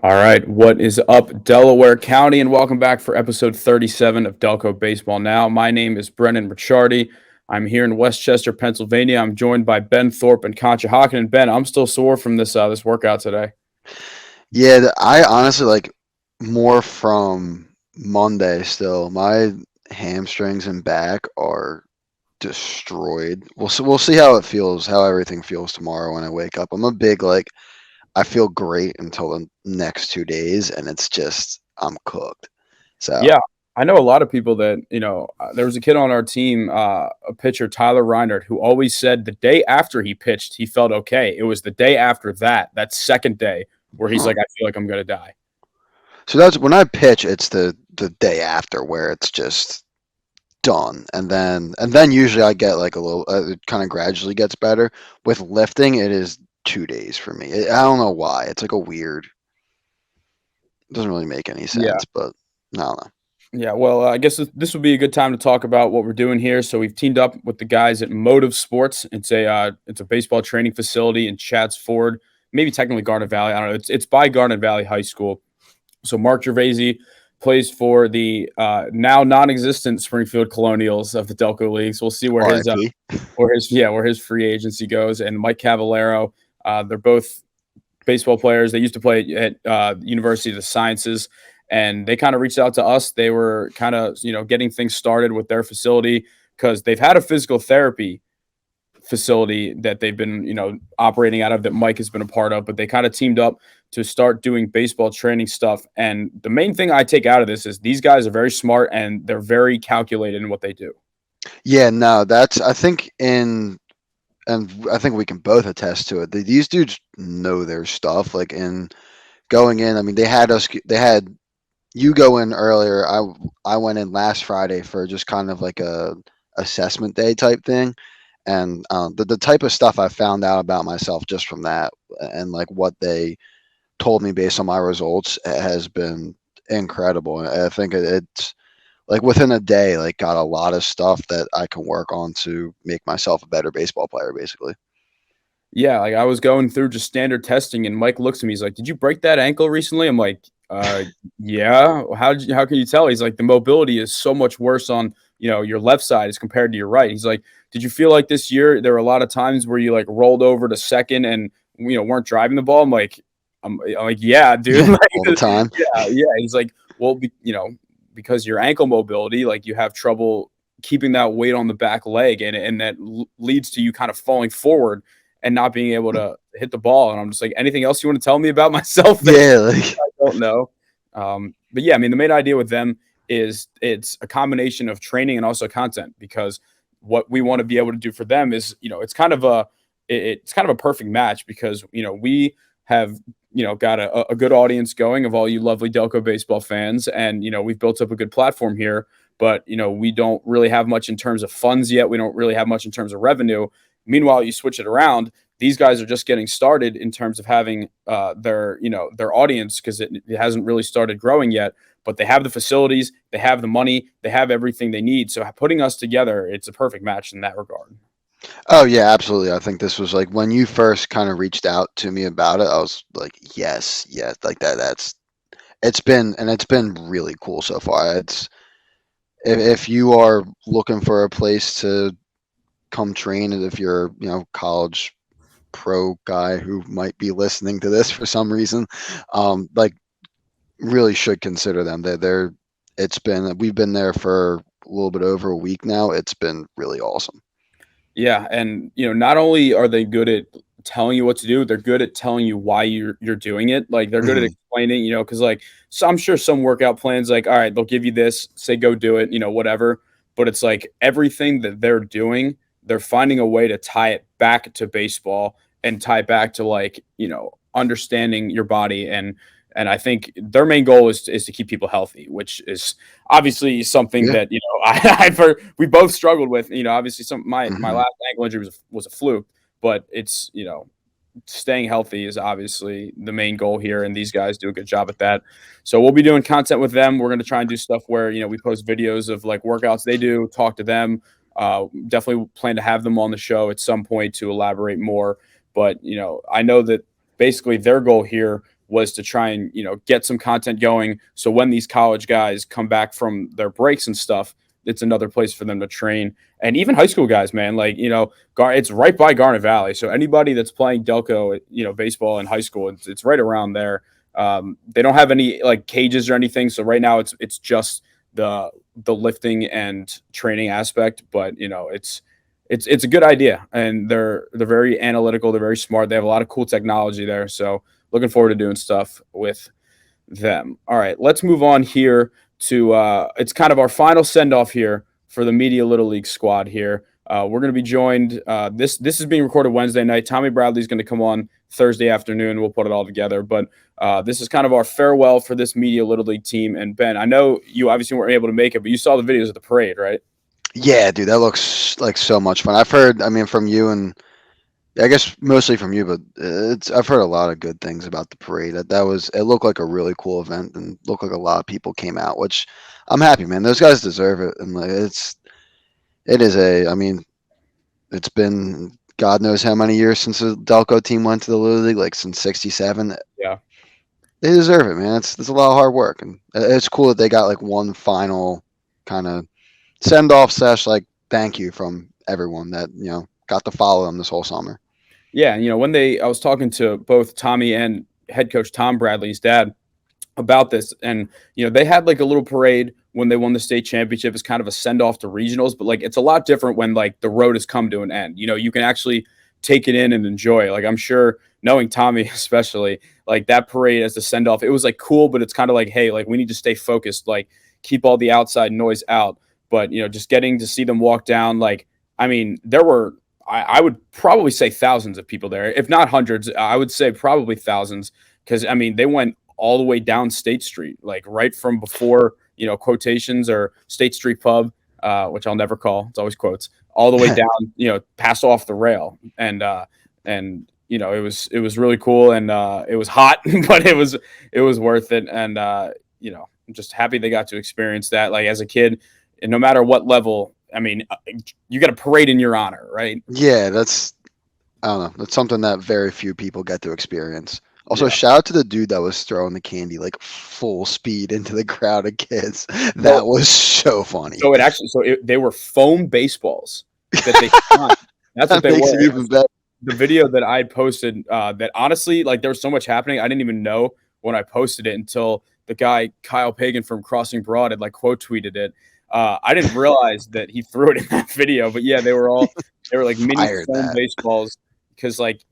All right, what is up, Delaware County, and welcome back for episode 37 of Delco Baseball Now. My name is Brennan Ricciardi. I'm here in Westchester, Pennsylvania. I'm joined by Ben Thorpe and Concha Hocken. Ben, I'm still sore from this workout today. Yeah, I honestly like more from Monday still. My hamstrings and back are destroyed. We'll see how it feels, how everything feels tomorrow when I wake up. I'm a big like I feel great until the next 2 days, and it's just I'm cooked. So Yeah, I know a lot of people that, there was a kid on our team, a pitcher, Tyler Reinert, who always said the day after he pitched, he felt okay. It was the day after that second day, where he's huh. like, I feel like I'm going to die. So that's when I pitch. It's the day after where it's just done, and then usually I get like a little. It kind of gradually gets better. With lifting, it is 2 days for me. I don't know why. It's like a weird. It doesn't really make any Yeah. sense, but I don't know. Yeah, well, I guess this would be a good time to talk about what we're doing here. So we've teamed up with the guys at Motive Sports. It's a baseball training facility in Chadds Ford, maybe technically Garnet Valley. I don't know. It's by Garnet Valley High School. So Mark Gervaisi plays for the now non-existent Springfield Colonials of the Delco League. So we'll see R.I.P. where his free agency goes. And Mike Cavallero, they're both baseball players. They used to play at University of the Sciences, and they kind of reached out to us. They were kind of getting things started with their facility because they've had a physical therapy facility that they've been operating out of that Mike has been a part of, but they kind of teamed up to start doing baseball training stuff. And the main thing I take out of this is these guys are very smart and they're very calculated in what they do. Yeah, no, that's I think and I think we can both attest to it. These dudes know their stuff. Like in going in, I mean, they had us. They had you go in earlier. I went in last Friday for just kind of like a assessment day type thing, and the type of stuff I found out about myself just from that, and like what they told me based on my results has been incredible. I think it's like within a day, like got a lot of stuff that I can work on to make myself a better baseball player, basically. Yeah, like I was going through just standard testing, and Mike looks at me. He's like, "Did you break that ankle recently?" I'm like, yeah." How can you tell?" He's like, "The mobility is so much worse on your left side as compared to your right." He's like, "Did you feel like this year there were a lot of times where you like rolled over to second and weren't driving the ball?" I'm like, "Yeah, dude." Yeah, Like, all the time. yeah. He's like, "Well, because your ankle mobility, like you have trouble keeping that weight on the back leg, and that leads to you kind of falling forward." And not being able to hit the ball. And I'm just like, anything else you want to tell me about myself that Yeah, like I don't know? But yeah, I mean, the main idea with them is it's a combination of training and also content because what we want to be able to do for them is, it's kind of a perfect match because, we have, got a good audience going of all you lovely Delco baseball fans. And, we've built up a good platform here, but, we don't really have much in terms of funds yet. We don't really have much in terms of revenue. Meanwhile, you switch it around. These guys are just getting started in terms of having their audience because it hasn't really started growing yet. But they have the facilities, they have the money, they have everything they need. So putting us together, it's a perfect match in that regard. oh yeah, absolutely. I think this was like when you first kind of reached out to me about it, I was like, yes, yes, like that. It's been really cool so far. It's if you are looking for a place to come train, and if you're college pro guy who might be listening to this for some reason, like really should consider them. They're it's been we've been there for a little bit over a week now. It's been really awesome. Yeah, and not only are they good at telling you what to do, they're good at telling you why you're doing it. Like they're good at Mhm. explaining, because like so I'm sure some workout plans, like, all right, they'll give you this, say go do it, whatever. But it's like everything that they're doing, they're finding a way to tie it back to baseball and tie it back to like, understanding your body and I think their main goal is to keep people healthy, which is obviously something Yeah. that we both struggled with. Obviously, my Mhm. last ankle injury was a fluke, but it's staying healthy is obviously the main goal here, and these guys do a good job at that. So we'll be doing content with them. We're going to try and do stuff where we post videos of like workouts they do, talk to them. Definitely plan to have them on the show at some point to elaborate more. But I know that basically their goal here was to try and, get some content going. So when these college guys come back from their breaks and stuff, it's another place for them to train. And even high school guys, man, like, it's right by Garnet Valley. So anybody that's playing Delco, baseball in high school, it's right around there. They don't have any like cages or anything. So right now it's just the lifting and training aspect, but it's a good idea, and they're very analytical. They're very smart. They have a lot of cool technology there. So looking forward to doing stuff with them. All right, let's move on here to it's kind of our final send off here for the Media Little League squad here. We're going to be joined. This is being recorded Wednesday night. Tommy Bradley's going to come on Thursday afternoon. We'll put it all together. But this is kind of our farewell for this Media Little League team. And Ben, I know you obviously weren't able to make it, but you saw the videos of the parade, right? Yeah, dude, that looks like so much fun. I've heard, I mean, from you and I guess mostly from you, but I've heard a lot of good things about the parade. It looked like a really cool event and looked like a lot of people came out, which I'm happy, man. Those guys deserve it, and like I mean, it's been God knows how many years since the Delco team went to the Little League, like since '67. Yeah. They deserve it, man. It's a lot of hard work, and it's cool that they got like one final kind of send off / like thank you from everyone that got to follow them this whole summer. Yeah, when I was talking to both Tommy and head coach Tom Bradley's dad about this, and they had like a little parade when they won the state championship as kind of a send off to regionals, but like it's a lot different when like the road has come to an end. You can actually take it in and enjoy it. Like I'm sure, knowing Tommy especially, like that parade as the send off, it was like cool, but it's kind of like, hey, like we need to stay focused, like keep all the outside noise out. But just getting to see them walk down, like I mean, there were I would probably say thousands of people there, if not hundreds. I would say probably thousands, because I mean they went all the way down State Street, like right from before quotations or State Street Pub, which I'll never call. It's always quotes, all the way down, past off the rail, and it was really cool, and it was hot, but it was worth it, and I'm just happy they got to experience that, like as a kid, and no matter what level. I mean, you got a parade in your honor, right? Yeah, I don't know. That's something that very few people get to experience. Also, shout out to the dude that was throwing the candy like full speed into the crowd of kids. That was so funny. So they were foam baseballs that they shot. That's what they were. Even better. The video that I posted, that honestly, like there was so much happening, I didn't even know when I posted it until the guy Kyle Pagan from Crossing Broad had like quote tweeted it. I didn't realize that he threw it in that video, but yeah, they were like mini foam baseballs, because like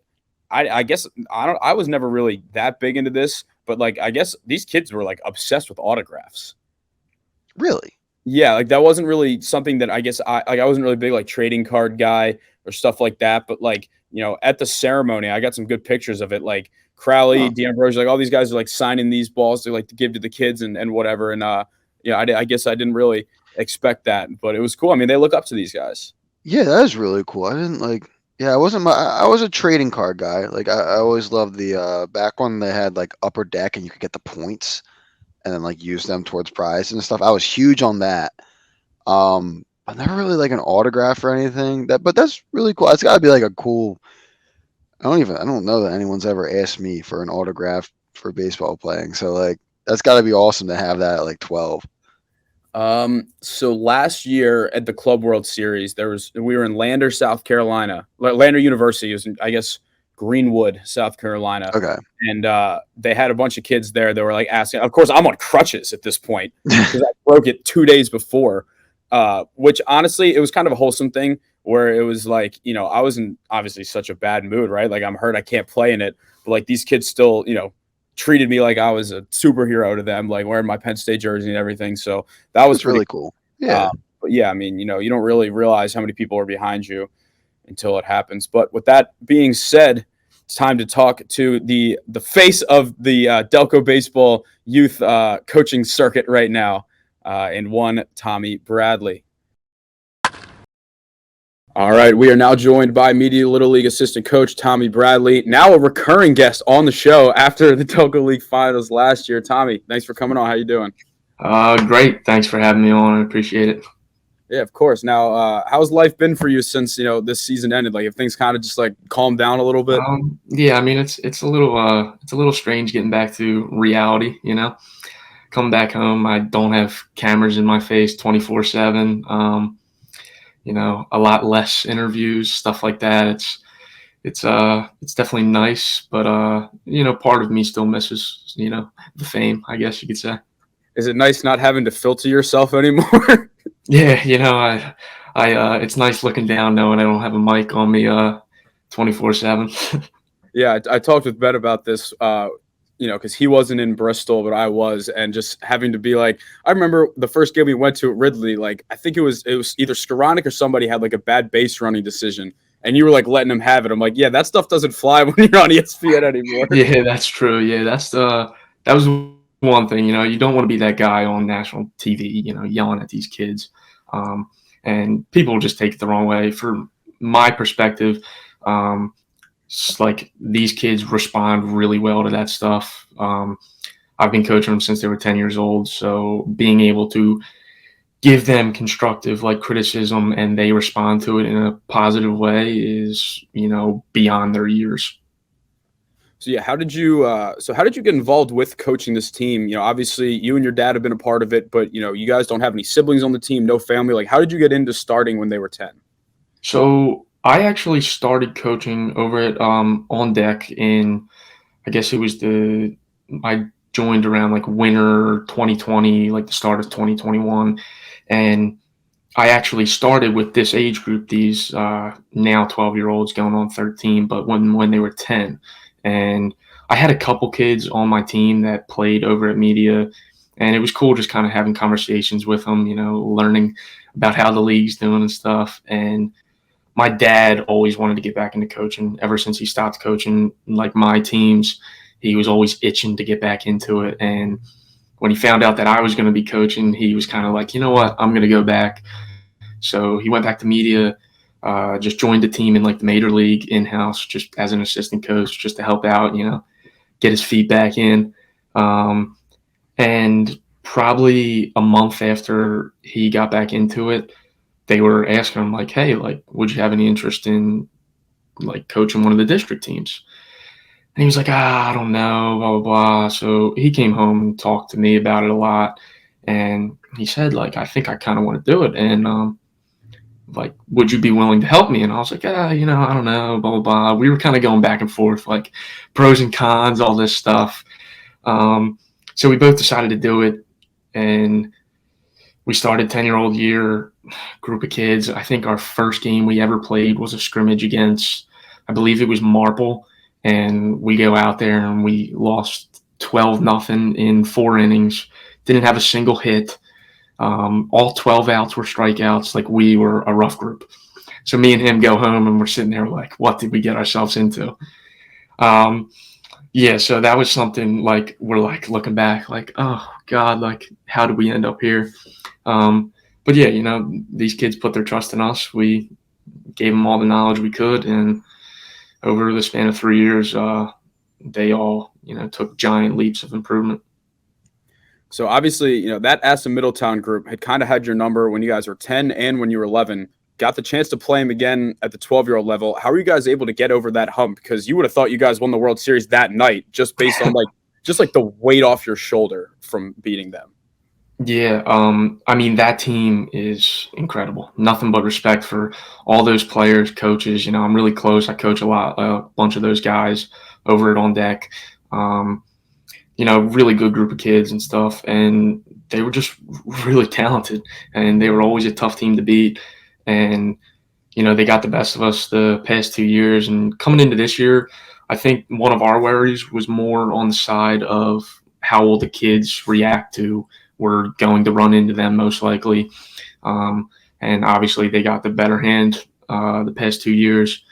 I guess I was never really that big into this, but like I guess these kids were like obsessed with autographs. Really? Yeah, like that wasn't really something that I guess I wasn't really big like trading card guy or stuff like that, but like at the ceremony I got some good pictures of it, like Crowley, D'Ambrosio, like all these guys are like signing these balls to like to give to the kids and whatever, and I guess I didn't really expect that, but it was cool. I mean, they look up to these guys. Yeah, that is really cool. I didn't like. Yeah, I was a trading card guy. Like I always loved the back when they had like Upper Deck and you could get the points and then like use them towards prize and stuff. I was huge on that. I never really like an autograph or anything. But that's really cool. It's got to be like a cool. I don't know that anyone's ever asked me for an autograph for baseball playing. So like that's got to be awesome to have that at like 12. So last year at the Club World Series, we were in Lander, South Carolina. Lander University is, I guess, Greenwood, South Carolina. Okay. And they had a bunch of kids there that were like asking. Of course, I'm on crutches at this point because I broke it 2 days before. Which honestly, it was kind of a wholesome thing where it was like, I was in obviously such a bad mood, right? Like I'm hurt, I can't play in it, but like these kids still, treated me like I was a superhero to them, like wearing my Penn State jersey and everything. So that was really cool. Yeah. But yeah, I mean, you don't really realize how many people are behind you until it happens. But with that being said, it's time to talk to the face of the Delco baseball youth coaching circuit right now, in one Tommy Bradley. All right, we are now joined by Media Little League assistant coach Tommy Bradley, now a recurring guest on the show after the Delco League finals last year. Tommy, thanks for coming on. How you doing? Great. Thanks for having me on. I appreciate it. Yeah, of course. Now, how's life been for you since this season ended? Like, if things kind of just like calmed down a little bit. Yeah, I mean it's a little strange getting back to reality, Come back home, I don't have cameras in my face 24/7. A lot less interviews, stuff like that. It's definitely nice, but part of me still misses, the fame, I guess you could say. Is it nice not having to filter yourself anymore? Yeah, it's nice looking down knowing I don't have a mic on me 24/7. Yeah, I talked with Ben about this, because he wasn't in Bristol, but I was, and just having to be like, I remember the first game we went to at Ridley, like I think it was either Skoranek or somebody had like a bad base running decision, and you were like letting him have it. I'm like, yeah, that stuff doesn't fly when you're on ESPN anymore. Yeah, that's true. Yeah, that was one thing. You don't want to be that guy on national TV, yelling at these kids, and people just take it the wrong way. From my perspective, like these kids respond really well to that stuff. I've been coaching them since they were 10 years old, so being able to give them constructive like criticism and they respond to it in a positive way is beyond their years. So yeah, how did you get involved with coaching this team? Obviously you and your dad have been a part of it, but you guys don't have any siblings on the team, no family. Like, how did you get into starting when they were 10? So I actually started coaching over at On Deck in, I guess it was I joined around like winter 2020, like the start of 2021, and I actually started with this age group, these now 12-year-olds going on 13, but when they were 10, and I had a couple kids on my team that played over at media, and it was cool just kind of having conversations with them, learning about how the league's doing and stuff, and my dad always wanted to get back into coaching ever since he stopped coaching like my teams. He was always itching to get back into it. And when he found out that I was going to be coaching, he was kind of like, you know what, I'm going to go back. So he went back to media, just joined the team in like the major league in-house, just as an assistant coach, just to help out, get his feet back in. And probably a month after he got back into it, they were asking him like, hey, like, would you have any interest in like coaching one of the district teams? And he was like, I don't know, blah, blah, blah. So he came home and talked to me about it a lot. And he said, like, I think I kind of want to do it. And like, would you be willing to help me? And I was like, I don't know, blah, blah, blah. We were kind of going back and forth, like pros and cons, all this stuff. So we both decided to do it. And we started 10-year-old year, group of kids. I think our first game we ever played was a scrimmage against, I believe it was Marple, and we go out there and we lost 12-0 in 4 innings. Didn't have a single hit. All 12 outs were strikeouts. Like, we were a rough group. So me and him go home and we're sitting there like, what did we get ourselves into? Yeah, so that was something like we're like looking back like, oh God, like how did we end up here? But yeah, these kids put their trust in us. We gave them all the knowledge we could, and over the span of 3 years, they all, took giant leaps of improvement. So obviously, that Aston Middletown group had kind of had your number when you guys were 10 and when you were 11. Got the chance to play him again at the 12-year-old level. How are you guys able to get over that hump? Because you would have thought you guys won the World Series that night just based on like the weight off your shoulder from beating them. Yeah, I mean, that team is incredible. Nothing but respect for all those players, coaches. I'm really close. I coach a bunch of those guys over at On Deck. Really good group of kids and stuff. And they were just really talented, and they were always a tough team to beat. And, they got the best of us the past 2 years. And coming into this year, I think one of our worries was more on the side of how will the kids react to we're going to run into them most likely. And obviously they got the better hand the past 2 years.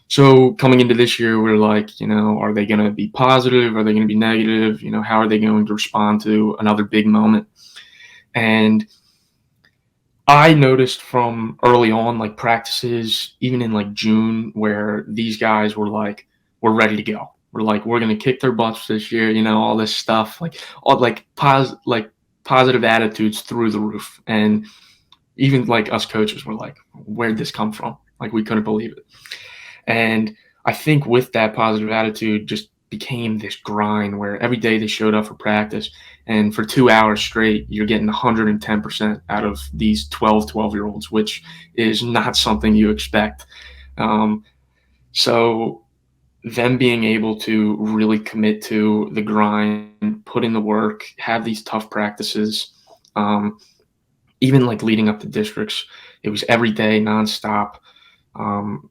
So coming into this year, we're like, are they going to be positive? Are they going to be negative? How are they going to respond to another big moment? And I noticed from early on, like practices, even in like June, where these guys were like, we're ready to go. We're like, we're going to kick their butts this year, all this stuff, like all like positive attitudes through the roof. And even like us coaches were like, where'd this come from? Like we couldn't believe it. And I think with that positive attitude just became this grind where every day they showed up for practice, and for 2 hours straight, you're getting 110% out of these 12-year-olds, which is not something you expect. Um, so them being able to really commit to the grind, put in the work, have these tough practices, even like leading up to districts, it was every day nonstop. Um,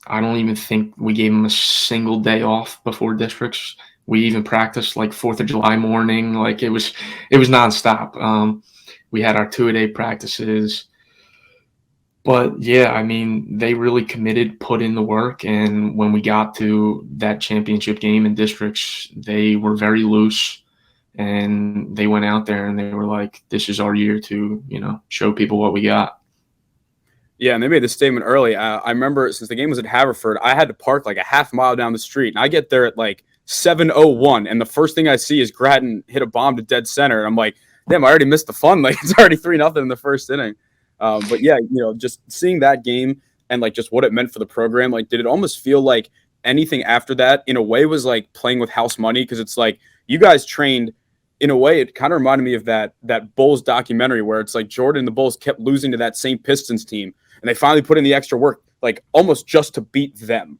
I don't even think we gave them a single day off before districts. We even practiced like 4th of July morning. Like it was nonstop. We had our 2-a-day practices. But yeah, I mean, they really committed, put in the work, and when we got to that championship game in districts, they were very loose, and they went out there and they were like, "This is our year to, show people what we got." Yeah, and they made this statement early. I remember since the game was at Haverford, I had to park like a half mile down the street, and I get there at like 7:01, and the first thing I see is Grattan hit a bomb to dead center, and I'm like, damn, I already missed the fun. Like it's already 3-0 in the first inning. But yeah, just seeing that game and like just what it meant for the program, like did it almost feel like anything after that in a way was like playing with house money? Because it's like you guys trained in a way. It kind of reminded me of that Bulls documentary where it's like Jordan and the Bulls kept losing to that same Pistons team, and they finally put in the extra work, like almost just to beat them.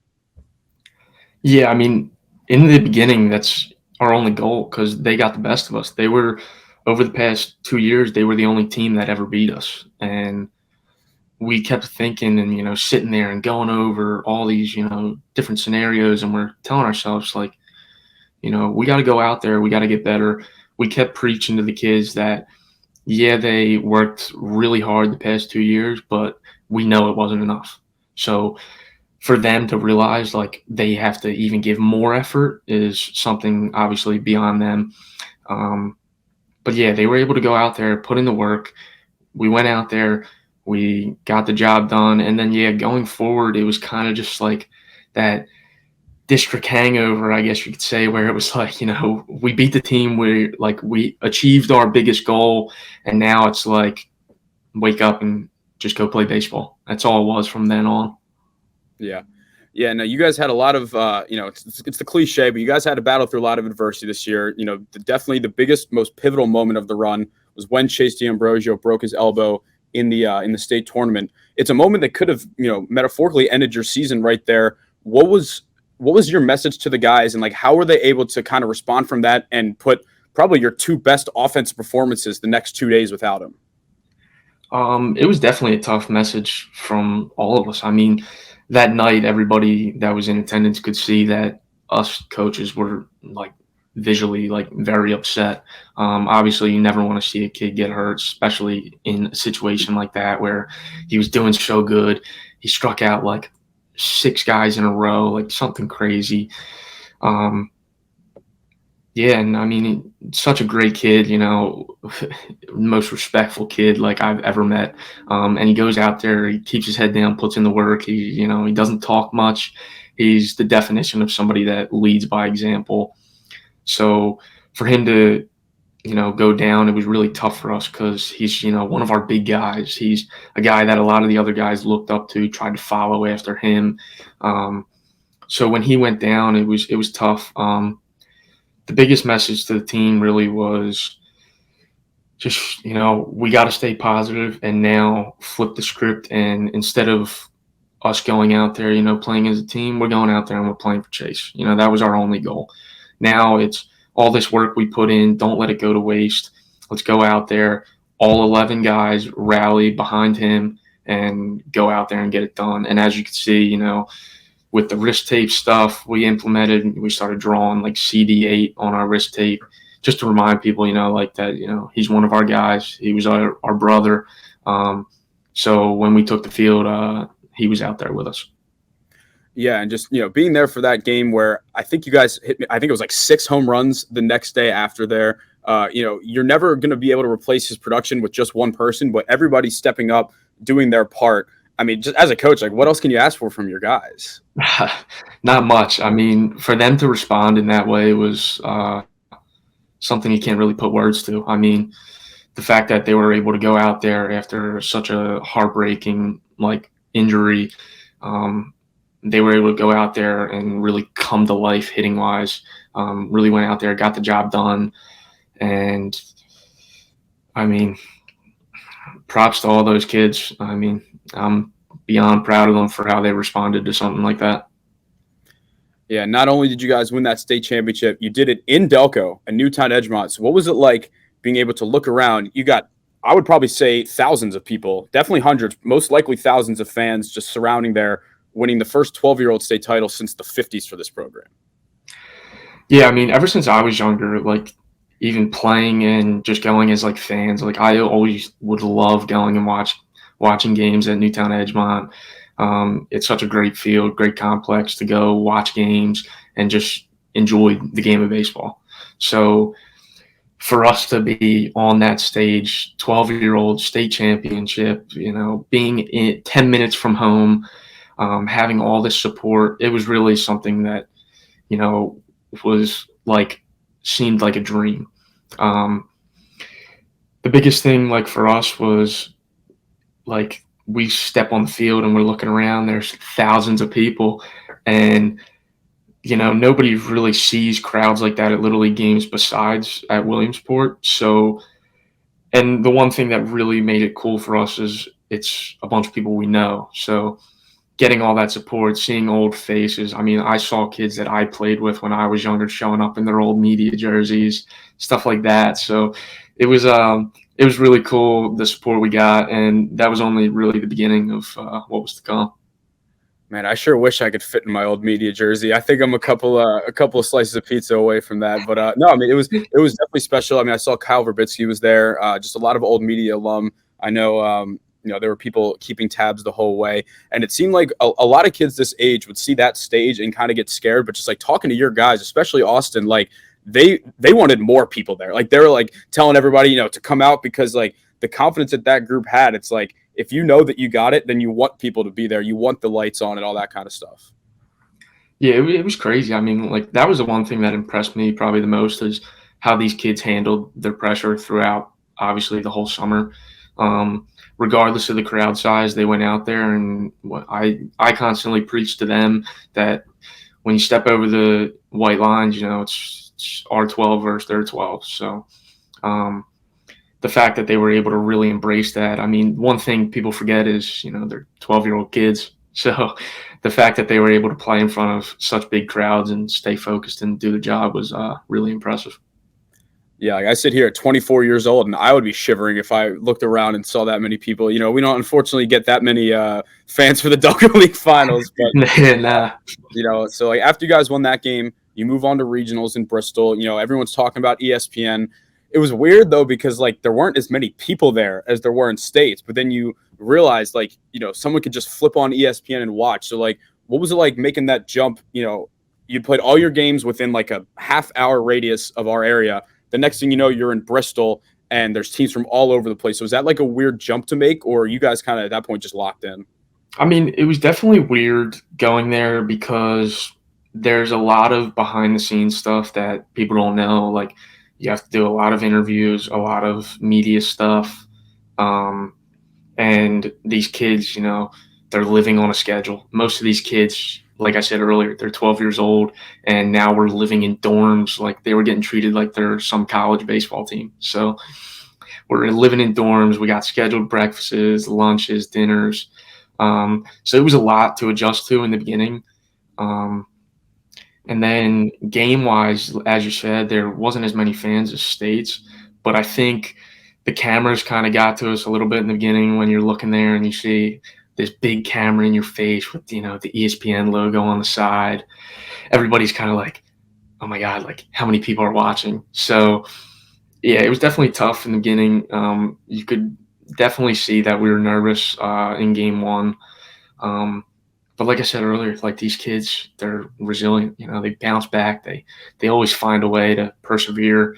Yeah, I mean, in the beginning, that's our only goal because they got the best of us. They were, over the past 2 years, they were the only team that ever beat us. And we kept thinking and, sitting there and going over all these, different scenarios. And we're telling ourselves, like, we got to go out there. We got to get better. We kept preaching to the kids that, yeah, they worked really hard the past 2 years, but we know it wasn't enough. So for them to realize like they have to even give more effort is something obviously beyond them. But yeah, they were able to go out there, put in the work. We went out there, we got the job done. And then, yeah, going forward, it was kind of just like that district hangover, I guess you could say, where it was like, we beat the team where like we achieved our biggest goal. And now it's like, wake up and just go play baseball. That's all it was from then on. Yeah. Yeah, no, you guys had a lot of, it's the cliche, but you guys had to battle through a lot of adversity this year. Definitely the biggest, most pivotal moment of the run was when Chase D'Ambrosio broke his elbow in the state tournament. It's a moment that could have, metaphorically ended your season right there. What was your message to the guys, and like how were they able to kind of respond from that and put probably your two best offensive performances the next 2 days without him? It was definitely a tough message from all of us. I mean, that night, everybody that was in attendance could see that us coaches were like visually like very upset. Obviously, you never want to see a kid get hurt, especially in a situation like that where he was doing so good. He struck out like 6 guys in a row, like something crazy. Um, yeah, and I mean, such a great kid, most respectful kid like I've ever met. And he goes out there, he keeps his head down, puts in the work. He doesn't talk much. He's the definition of somebody that leads by example. So for him to, go down, it was really tough for us because he's, one of our big guys. He's a guy that a lot of the other guys looked up to, tried to follow after him. So when he went down, it was tough. The biggest message to the team really was just, we got to stay positive and now flip the script. And instead of us going out there, playing as a team, we're going out there and we're playing for Chase. That was our only goal. Now it's all this work we put in. Don't let it go to waste. Let's go out there. All 11 guys rally behind him and go out there and get it done. And as you can see, with the wrist tape stuff we implemented, we started drawing like CD8 on our wrist tape just to remind people, like that, he's one of our guys. He was our brother. So when we took the field, he was out there with us. Yeah, and just, being there for that game where I think you guys hit me, I think it was like 6 home runs the next day after there. You're never going to be able to replace his production with just one person, but everybody's stepping up, doing their part. I mean, just as a coach, like what else can you ask for from your guys? Not much. I mean, for them to respond in that way was something you can't really put words to. I mean, the fact that they were able to go out there after such a heartbreaking like injury, they were able to go out there and really come to life hitting wise. Really went out there, got the job done, and I mean, props to all those kids. I mean, I'm beyond proud of them for how they responded to something like that. Yeah, not only did you guys win that state championship, you did it in Delco, a Newtown Edgemont. So what was it like being able to look around? You got, I would probably say, thousands of people, definitely hundreds, most likely thousands of fans just surrounding there, winning the first 12-year-old state title since the 50s for this program. Yeah, I mean, ever since I was younger, like even playing and just going as like fans, like I always would love going and watching games at Newtown Edgemont. It's such a great field, great complex to go watch games and just enjoy the game of baseball. So for us to be on that stage, 12-year-old state championship, being 10 minutes from home, having all this support, it was really something that, was like, seemed like a dream. The biggest thing, like for us, was like we step on the field and we're looking around, there's thousands of people, and nobody really sees crowds like that at Little League games besides at Williamsport. So, and the one thing that really made it cool for us is it's a bunch of people we know. So getting all that support, seeing old faces. I mean, I saw kids that I played with when I was younger showing up in their old media jerseys, stuff like that. So it was really cool, the support we got, and that was only really the beginning of what was to come. Man, I sure wish I could fit in my old media jersey. I think I'm a couple of slices of pizza away from that. But no, I mean, it was definitely special. I mean, I saw Kyle Verbitsky was there, just a lot of old media alum. I know, there were people keeping tabs the whole way, and it seemed like a lot of kids this age would see that stage and kind of get scared. But just like talking to your guys, especially Austin, like they wanted more people there. Like they were like telling everybody, to come out, because like the confidence that group had, it's like, if you know that you got it, then you want people to be there. You want the lights on and all that kind of stuff. Yeah, it was crazy. I mean, like that was the one thing that impressed me probably the most, is how these kids handled their pressure throughout, obviously, the whole summer. Regardless of the crowd size, they went out there, and I constantly preached to them that when you step over the white lines, it's our 12 versus their 12. So the fact that they were able to really embrace that. I mean, one thing people forget is, they're 12-year-old kids. So the fact that they were able to play in front of such big crowds and stay focused and do the job was really impressive. Yeah, like I sit here at 24 years old, and I would be shivering if I looked around and saw that many people. We don't unfortunately get that many fans for the Delco League finals, but Nah. So like after you guys won that game, you move on to regionals in Bristol. Everyone's talking about ESPN. It was weird though, because like there weren't as many people there as there were in states, but then you realize like, someone could just flip on ESPN and watch. So like, what was it like making that jump? You played all your games within like a half-hour radius of our area. The next thing you know, you're in Bristol and there's teams from all over the place. So is that like a weird jump to make, or are you guys kind of at that point just locked in? I mean, it was definitely weird going there because there's a lot of behind the scenes stuff that people don't know. Like, you have to do a lot of interviews, a lot of media stuff. And these kids, they're living on a schedule. Most of these kids, like I said earlier, they're 12 years old, and now we're living in dorms. Like they were getting treated like they're some college baseball team. So we're living in dorms. We got scheduled breakfasts, lunches, dinners. So it was a lot to adjust to in the beginning. And then game-wise, as you said, there wasn't as many fans as states, but I think the cameras kind of got to us a little bit in the beginning when you're looking there and you see this big camera in your face with, the ESPN logo on the side. Everybody's kind of like, oh my God, like how many people are watching? So yeah, it was definitely tough in the beginning. You could definitely see that we were nervous in game one. But like I said earlier, like these kids, they're resilient. They bounce back. They always find a way to persevere.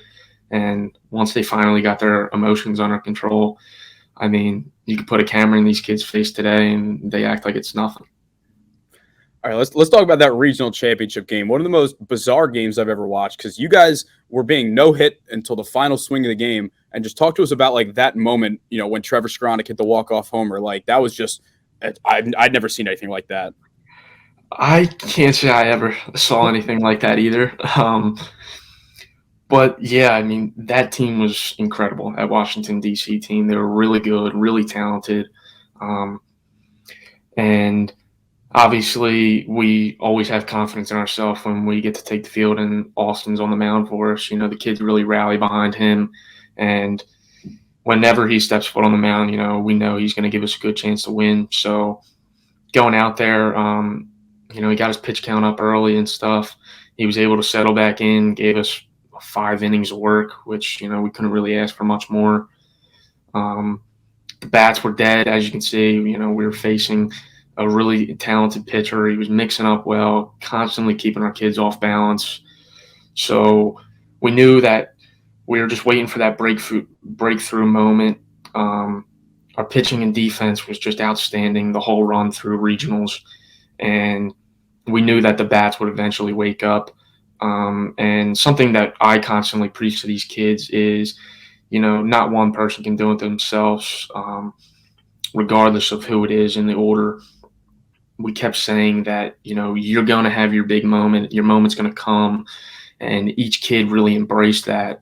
And once they finally got their emotions under control, I mean, you could put a camera in these kids' face today, and they act like it's nothing. All right, let's talk about that regional championship game. One of the most bizarre games I've ever watched, because you guys were being no hit until the final swing of the game, and just talk to us about like that moment, when Trevor Skronik hit the walk-off homer. Like that was just, I'd never seen anything like that. I can't say I ever saw anything like that either. But yeah, I mean, that team was incredible. That Washington, D.C. team, they were really good, really talented. And obviously, we always have confidence in ourselves when we get to take the field and Austin's on the mound for us. The kids really rally behind him. And whenever he steps foot on the mound, we know he's going to give us a good chance to win. So going out there, he got his pitch count up early and stuff. He was able to settle back in, gave us 5 innings of work, which, we couldn't really ask for much more. The bats were dead, as you can see. We were facing a really talented pitcher. He was mixing up well, constantly keeping our kids off balance. So we knew that we were just waiting for that breakthrough moment. Our pitching and defense was just outstanding the whole run through regionals. And we knew that the bats would eventually wake up. And something that I constantly preach to these kids is, not one person can do it themselves, regardless of who it is in the order. We kept saying that, you're going to have your big moment. Your moment's going to come. And each kid really embraced that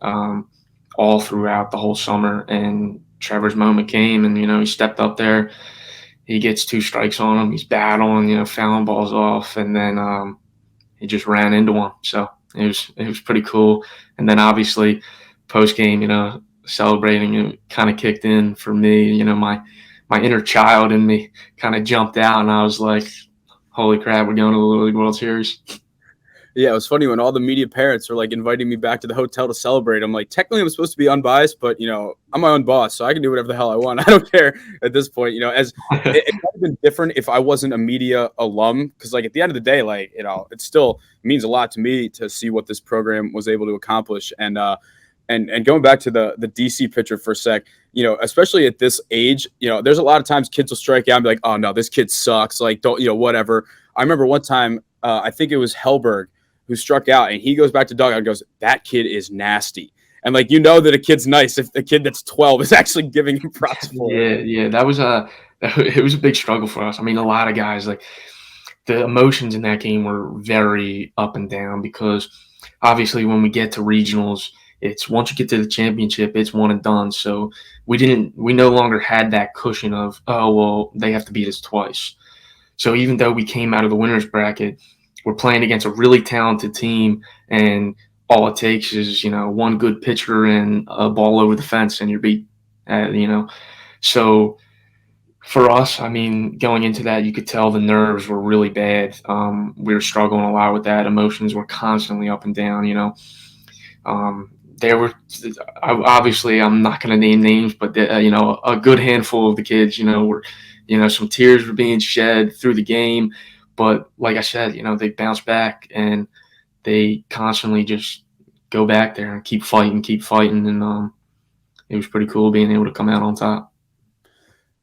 all throughout the whole summer. And Trevor's moment came, and, he stepped up there. He gets 2 strikes on him. He's battling, fouling balls off. And then he just ran into one. So it was pretty cool. And then obviously post game, celebrating, it kind of kicked in for me. My inner child in me kind of jumped out, and I was like, holy crap, we're going to the Little League World Series. Yeah, it was funny when all the media parents were like inviting me back to the hotel to celebrate. I'm like, technically I'm supposed to be unbiased, but I'm my own boss, so I can do whatever the hell I want. I don't care at this point. As it might have been different if I wasn't a media alum, because like at the end of the day, like it still means a lot to me to see what this program was able to accomplish. And going back to the DC pitcher for a sec, especially at this age, there's a lot of times kids will strike out and be like, oh no, this kid sucks. Like don't whatever. I remember one time, I think it was Hellberg who struck out, and he goes back to dugout and goes, that kid is nasty. And like, that a kid's nice if the kid that's 12 is actually giving him props for it. Yeah, that was it was a big struggle for us. I mean, a lot of guys, like the emotions in that game were very up and down, because obviously when we get to regionals, it's once you get to the championship, it's one and done. So we no longer had that cushion of, oh, well, they have to beat us twice. So even though we came out of the winner's bracket, we're playing against a really talented team, and all it takes is, one good pitcher and a ball over the fence and you're beat, So for us, I mean, going into that, you could tell the nerves were really bad. We were struggling a lot with that. Emotions were constantly up and down, There were, obviously, I'm not going to name names, but, a good handful of the kids, were, some tears were being shed through the game. But like I said, they bounce back, and they constantly just go back there and keep fighting. And it was pretty cool being able to come out on top.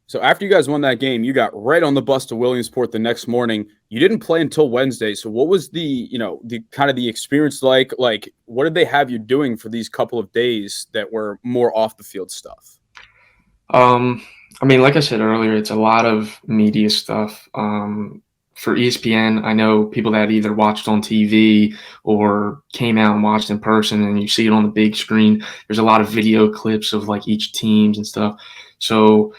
So after you guys won that game, you got right on the bus to Williamsport the next morning. You didn't play until Wednesday. So what was the kind of the experience like? Like, what did they have you doing for these couple of days that were more off the field stuff? I mean, like I said earlier, it's a lot of media stuff. For ESPN, I know people that either watched on TV or came out and watched in person, and you see it on the big screen. There's a lot of video clips of like each teams and stuff. So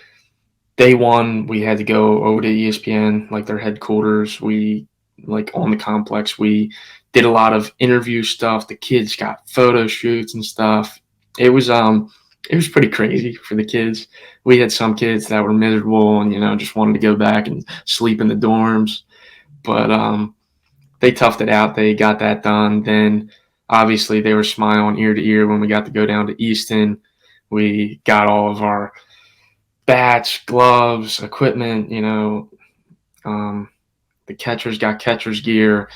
day one, we had to go over to ESPN, like their headquarters. We like on the complex. We did a lot of interview stuff. The kids got photo shoots and stuff. It was pretty crazy for the kids. We had some kids that were miserable and just wanted to go back and sleep in the dorms. But they toughed it out. They got that done. Then obviously they were smiling ear to ear when we got to go down to Easton. We got all of our bats, gloves, equipment. The catchers got catcher's gear,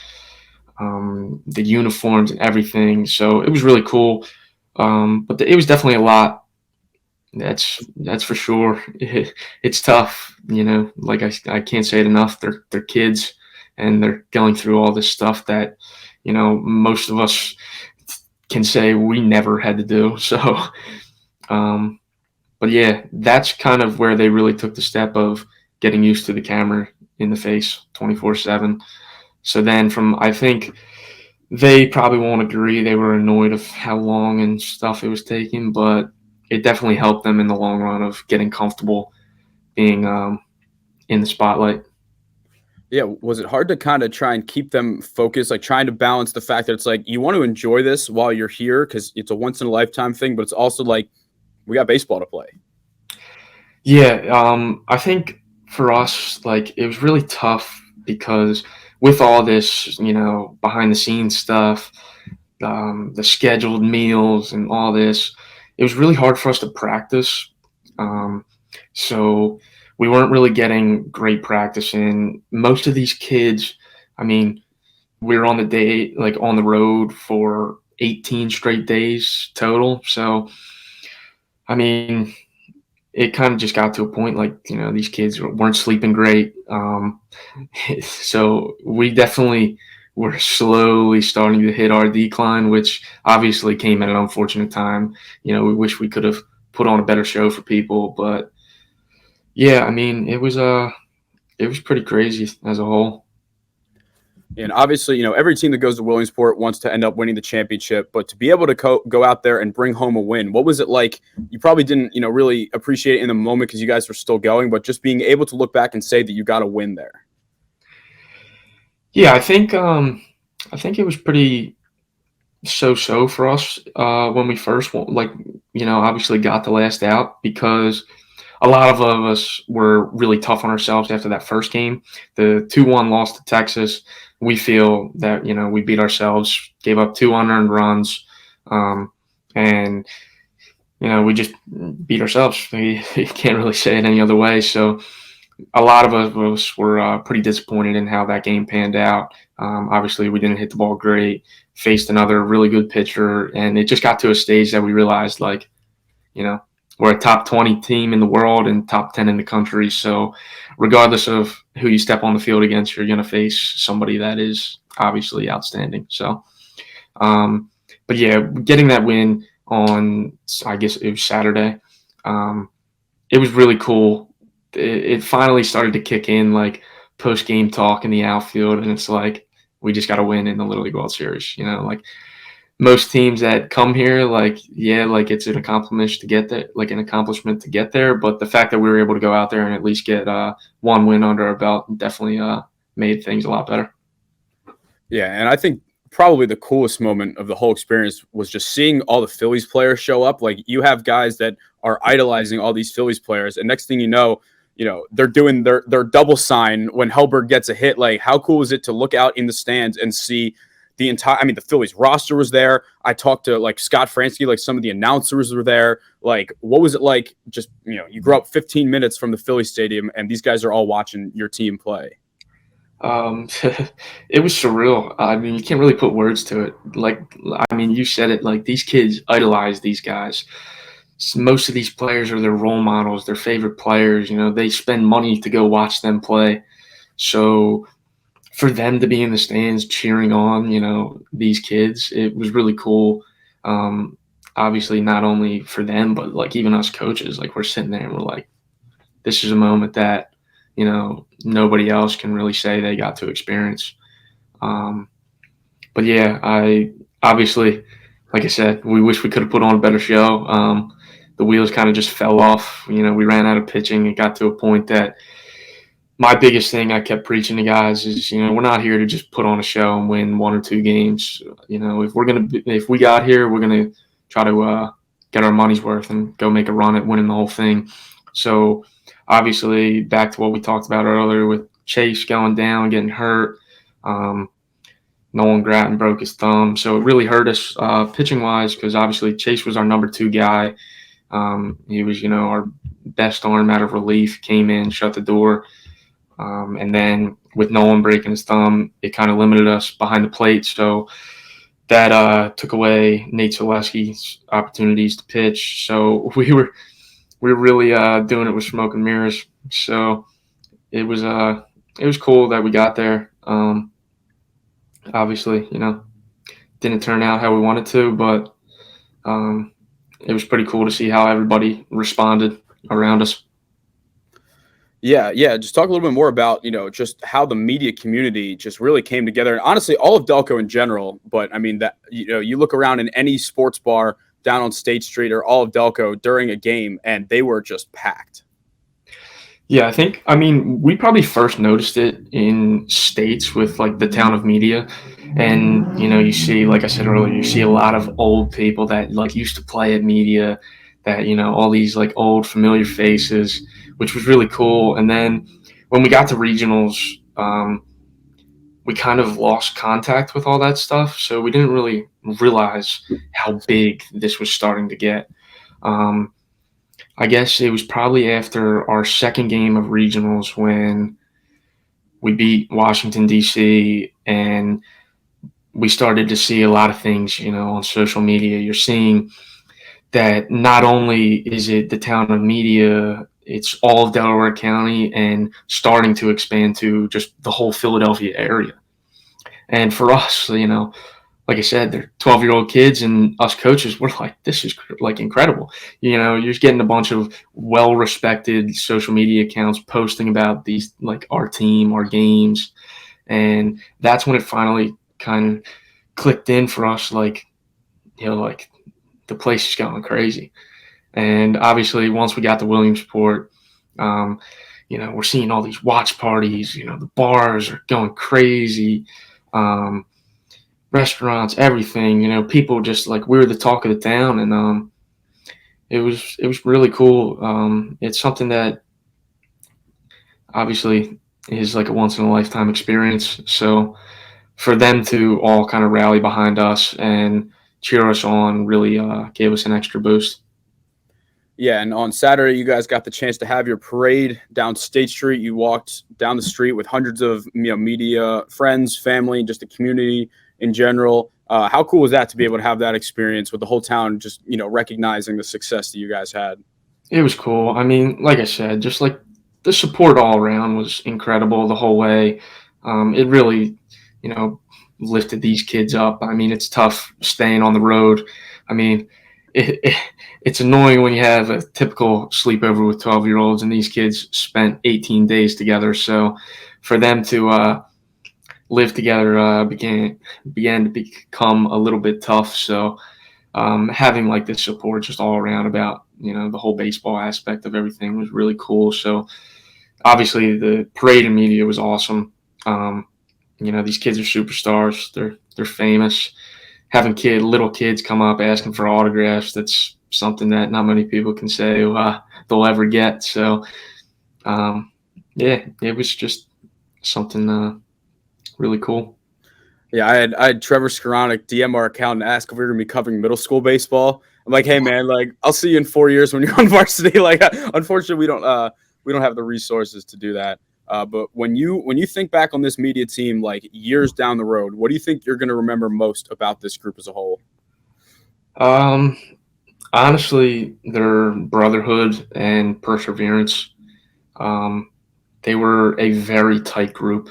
the uniforms and everything. So it was really cool. But it was definitely a lot. That's for sure. It's tough. Like I can't say it enough. They're kids. And they're going through all this stuff that, most of us can say we never had to do. So But yeah, that's kind of where they really took the step of getting used to the camera in the face 24/7. So then I think they probably won't agree. They were annoyed of how long and stuff it was taking, but it definitely helped them in the long run of getting comfortable being in the spotlight. Yeah, was it hard to kind of try and keep them focused, like trying to balance the fact that it's like you want to enjoy this while you're here because it's a once in a lifetime thing, but it's also like we got baseball to play. Yeah, I think for us, like it was really tough because with all this, behind the scenes stuff, the scheduled meals and all this, it was really hard for us to practice. Um, so we weren't really getting great practice in. Most of these kids, I mean, we were on the road for 18 straight days total. So, I mean, it kind of just got to a point like, these kids weren't sleeping great. So we definitely were slowly starting to hit our decline, which obviously came at an unfortunate time. We wish we could have put on a better show for people, but yeah, I mean, it was pretty crazy as a whole. And obviously, every team that goes to Williamsport wants to end up winning the championship, but to be able to go out there and bring home a win, what was it like? You probably didn't, really appreciate it in the moment because you guys were still going, but just being able to look back and say that you got a win there. Yeah, I think it was pretty so for us when we first obviously got the last out because a lot of us were really tough on ourselves after that first game. The 2-1 loss to Texas, we feel that, we beat ourselves, gave up 2 unearned runs, and, we just beat ourselves. We can't really say it any other way. So a lot of us were pretty disappointed in how that game panned out. Obviously, we didn't hit the ball great, faced another really good pitcher, and it just got to a stage that we realized, like, we're a top 20 team in the world and top 10 in the country. So regardless of who you step on the field against, you're going to face somebody that is obviously outstanding. So, but yeah, getting that win on, I guess it was Saturday, it was really cool. It finally started to kick in, like post-game talk in the outfield, and it's like we just got to win in the Little League World Series. Like most teams that come here, like, yeah, like it's an accomplishment to get there, But the fact that we were able to go out there and at least get one win under our belt definitely made things a lot better. Yeah, and I think probably the coolest moment of the whole experience was just seeing all the Phillies players show up. Like you have guys that are idolizing all these Phillies players, and next thing they're doing their double sign when Hellberg gets a hit. Like, how cool is it to look out in the stands and see the entire? I mean, the Phillies roster was there. I talked to like Scott Fransky, like some of the announcers were there. Like, what was it like? Just you grew up 15 minutes from the Phillies stadium, and these guys are all watching your team play. It was surreal. I mean, you can't really put words to it. Like, I mean, you said it. Like these kids idolize these guys. Most of these players are their role models, their favorite players. They spend money to go watch them play. So for them to be in the stands cheering on, these kids, it was really cool. Obviously, not only for them, but like even us coaches, like we're sitting there and we're like, this is a moment that, nobody else can really say they got to experience. But yeah, I obviously, like I said, we wish we could have put on a better show. The wheels kind of just fell off. We ran out of pitching. It got to a point that my biggest thing I kept preaching to guys is, we're not here to just put on a show and win 1 or 2 games. If we got here, we're gonna try to get our money's worth and go make a run at winning the whole thing. So obviously, back to what we talked about earlier with Chase going down, getting hurt. Nolan Grattan broke his thumb, so it really hurt us pitching wise because obviously Chase was our number 2 guy. He was, our best arm out of relief. Came in, shut the door. And then with Nolan breaking his thumb, it kind of limited us behind the plate. So that took away Nate Zaleski's opportunities to pitch. So we were really doing it with smoke and mirrors. So it was cool that we got there. Obviously, didn't turn out how we wanted to, but it was pretty cool to see how everybody responded around us. Yeah, yeah. Just talk a little bit more about, just how the media community just really came together. And honestly, all of Delco in general. But I mean, that, you look around in any sports bar down on State Street or all of Delco during a game, and they were just packed. Yeah, I mean, we probably first noticed it in states with like the town of media. And, you see, like I said earlier, you see a lot of old people that like used to play at media, that, all these like old familiar faces, which was really cool. And then when we got to regionals, we kind of lost contact with all that stuff. So we didn't really realize how big this was starting to get. Um, I guess it was probably after our second game of regionals when we beat Washington, D.C., and we started to see a lot of things, on social media. You're seeing that not only is it the town of media, it's all of Delaware County and starting to expand to just the whole Philadelphia area. And for us, like I said, they're 12-year-old kids, and us coaches, we're like, this is like incredible. You're just getting a bunch of well-respected social media accounts posting about these, like our team, our games. And that's when it finally kind of clicked in for us, like, like the place is going crazy. And obviously, once we got to Williamsport, we're seeing all these watch parties, the bars are going crazy. Restaurants, everything, people just like, we were the talk of the town. And it was really cool. It's something that obviously is like a once in a lifetime experience. So for them to all kind of rally behind us and cheer us on really gave us an extra boost. Yeah, and on Saturday, you guys got the chance to have your parade down State Street. You walked down the street with hundreds of media friends, family, and just the community in general. How cool was that to be able to have that experience with the whole town just recognizing the success that you guys had? It was cool. I mean, like I said, just like the support all around was incredible the whole way. It really, lifted these kids up. I mean, it's tough staying on the road. I mean, it's annoying when you have a typical sleepover with 12-year-olds and these kids spent 18 days together. So for them to live together began to become a little bit tough. So having like this support just all around about, the whole baseball aspect of everything was really cool. So obviously the parade and media was awesome. These kids are superstars. They're famous. Having little kids come up asking for autographs, that's something that not many people can say they'll ever get. So, yeah, it was just something really cool. Yeah, I had Trevor Skoranek DM our account and ask if we were gonna be covering middle school baseball. I'm like, hey man, like I'll see you in 4 years when you're on varsity. Like, unfortunately, we don't have the resources to do that. But when you think back on this media team, like years down the road, what do you think you're gonna remember most about this group as a whole? Um, Honestly, their brotherhood and perseverance. They were a very tight group.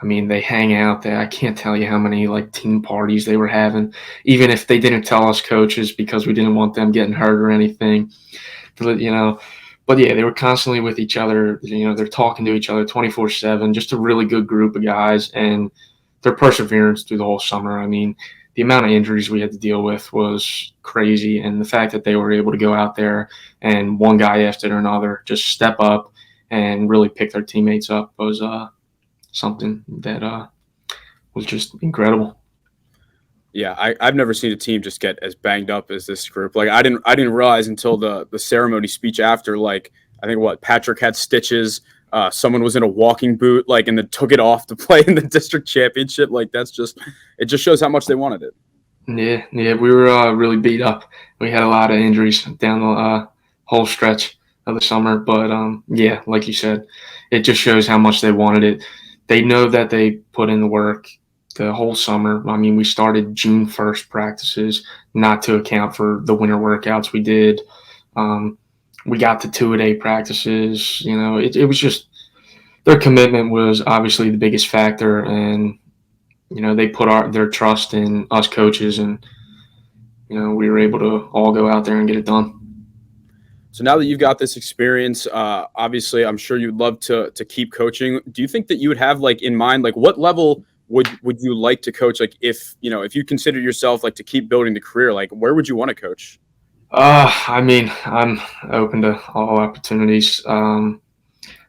I mean, they hang out there. I can't tell you how many like team parties they were having, even if they didn't tell us coaches because we didn't want them getting hurt or anything. But yeah, they were constantly with each other. They're talking to each other 24/7. Just a really good group of guys, and their perseverance through the whole summer. I mean, the amount of injuries we had to deal with was crazy, and the fact that they were able to go out there and one guy after another just step up and really pick their teammates up was something that was just incredible. Yeah, I've never seen a team just get as banged up as this group. Like I didn't realize until the ceremony speech after, like I think Patrick had stitches, someone was in a walking boot, like, and then took it off to play in the district championship. Like it just shows how much they wanted it. Yeah, we were really beat up. We had a lot of injuries down the whole stretch of the summer, but yeah, like you said, it just shows how much they wanted it. They know that they put in the work the whole summer. I mean, we started June 1st practices, not to account for the winter workouts we did. We got to two-a-day practices. It was just their commitment was obviously the biggest factor, and they put their trust in us coaches, and we were able to all go out there and get it done. So now that you've got this experience, obviously, I'm sure you'd love to keep coaching. Do you think that you would have like in mind, like what level would you like to coach? Like if you consider yourself like to keep building the career, like where would you want to coach? I mean, I'm open to all opportunities.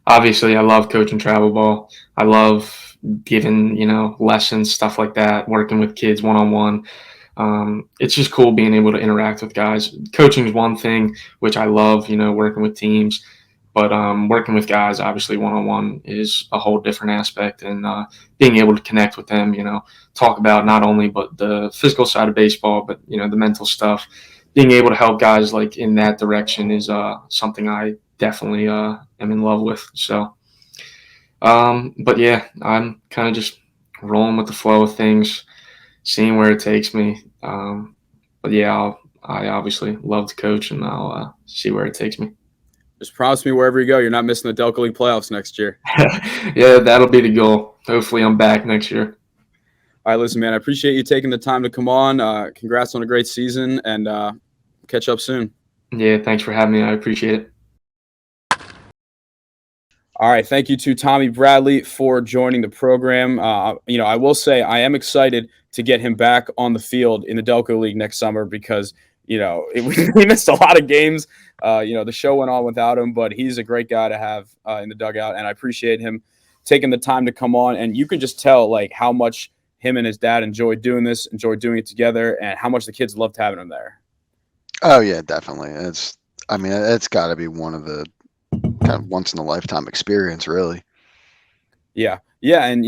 Obviously, I love coaching travel ball. I love giving, lessons, stuff like that, working with kids one-on-one. It's just cool being able to interact with guys. Coaching is one thing, which I love, working with teams. But working with guys, obviously, one-on-one is a whole different aspect. And being able to connect with them, talk about not only but the physical side of baseball, but, the mental stuff. Being able to help guys like in that direction is something I definitely am in love with. So, but yeah, I'm kind of just rolling with the flow of things, seeing where it takes me. But yeah, I obviously love to coach, and I'll see where it takes me. Just promise me wherever you go, you're not missing the Delco League playoffs next year. Yeah, that'll be the goal. Hopefully, I'm back next year. All right, listen, man, I appreciate you taking the time to come on. Congrats on a great season, and catch up soon. Yeah, thanks for having me. I appreciate it. All right, thank you to Tommy Bradley for joining the program. I will say I am excited to get him back on the field in the Delco League next summer because we missed a lot of games. The show went on without him, but he's a great guy to have in the dugout, and I appreciate him taking the time to come on. And you can just tell like how much him and his dad enjoy doing this, enjoy doing it together, and how much the kids loved having him there. Oh yeah, definitely. It's got to be one of the kind of once in a lifetime experience, really. Yeah, and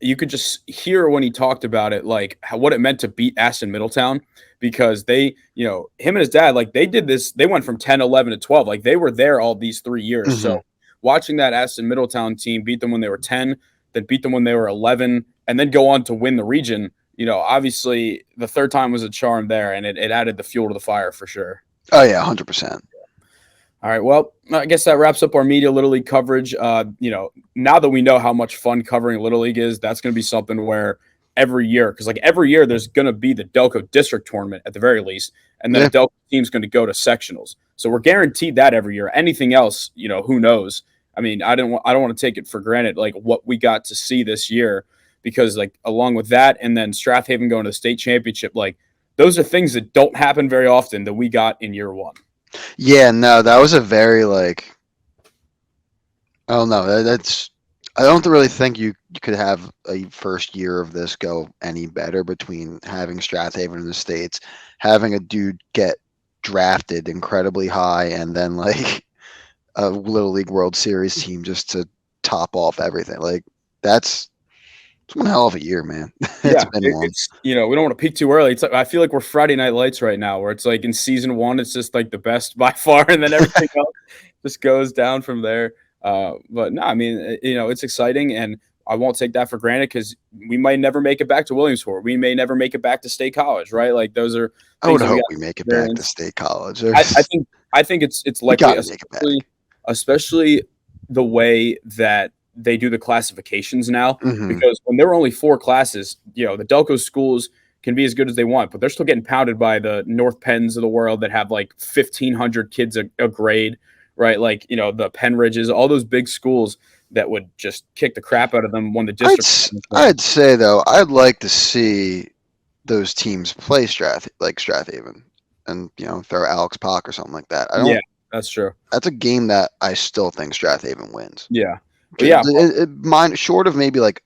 you could just hear when he talked about it, like what it meant to beat Aston Middletown, because they, him and his dad, like they did this. They went from 10, 11 to 12. Like they were there all these 3 years. Mm-hmm. So watching that Aston Middletown team beat them when they were 10, then beat them when they were 11, and then go on to win the region. Obviously the third time was a charm there, and it added the fuel to the fire for sure. Oh yeah, 100%. All right. Well, I guess that wraps up our media Little League coverage. Now that we know how much fun covering Little League is, that's going to be something where every year, because like every year there's going to be the Delco District Tournament at the very least, and then the Delco team's going to go to sectionals. So we're guaranteed that every year. Anything else, who knows? I mean, I don't want to take it for granted, like what we got to see this year, because like along with that, and then Strathaven going to the state championship, like those are things that don't happen very often that we got in year one. Yeah, no, that was a very like, I don't know. I don't really think you could have a first year of this go any better between having Strathaven in the States, having a dude get drafted incredibly high, and then like a Little League World Series team just to top off everything. Like it's one hell of a year, man. It's been one. We don't want to peak too early. It's like, I feel like we're Friday Night Lights right now, where it's like in season one, it's just like the best by far, and then everything else just goes down from there. But no, I mean, it's exciting, and I won't take that for granted because we might never make it back to Williamsport. We may never make it back to State College, right? Like those are. I would hope we make it back to State College. I think it's likely, especially the way that they do the classifications now, because when there were only 4 classes, the Delco schools can be as good as they want, but they're still getting pounded by the North Penns of the world that have like 1,500 kids a grade, right? Like, the Penn Ridges, all those big schools that would just kick the crap out of them when the district. I'd say though, I'd like to see those teams play Strathaven and, throw Alex Pock or something like that. Yeah, that's true. That's a game that I still think Strathaven wins. Yeah. Mine short of maybe like,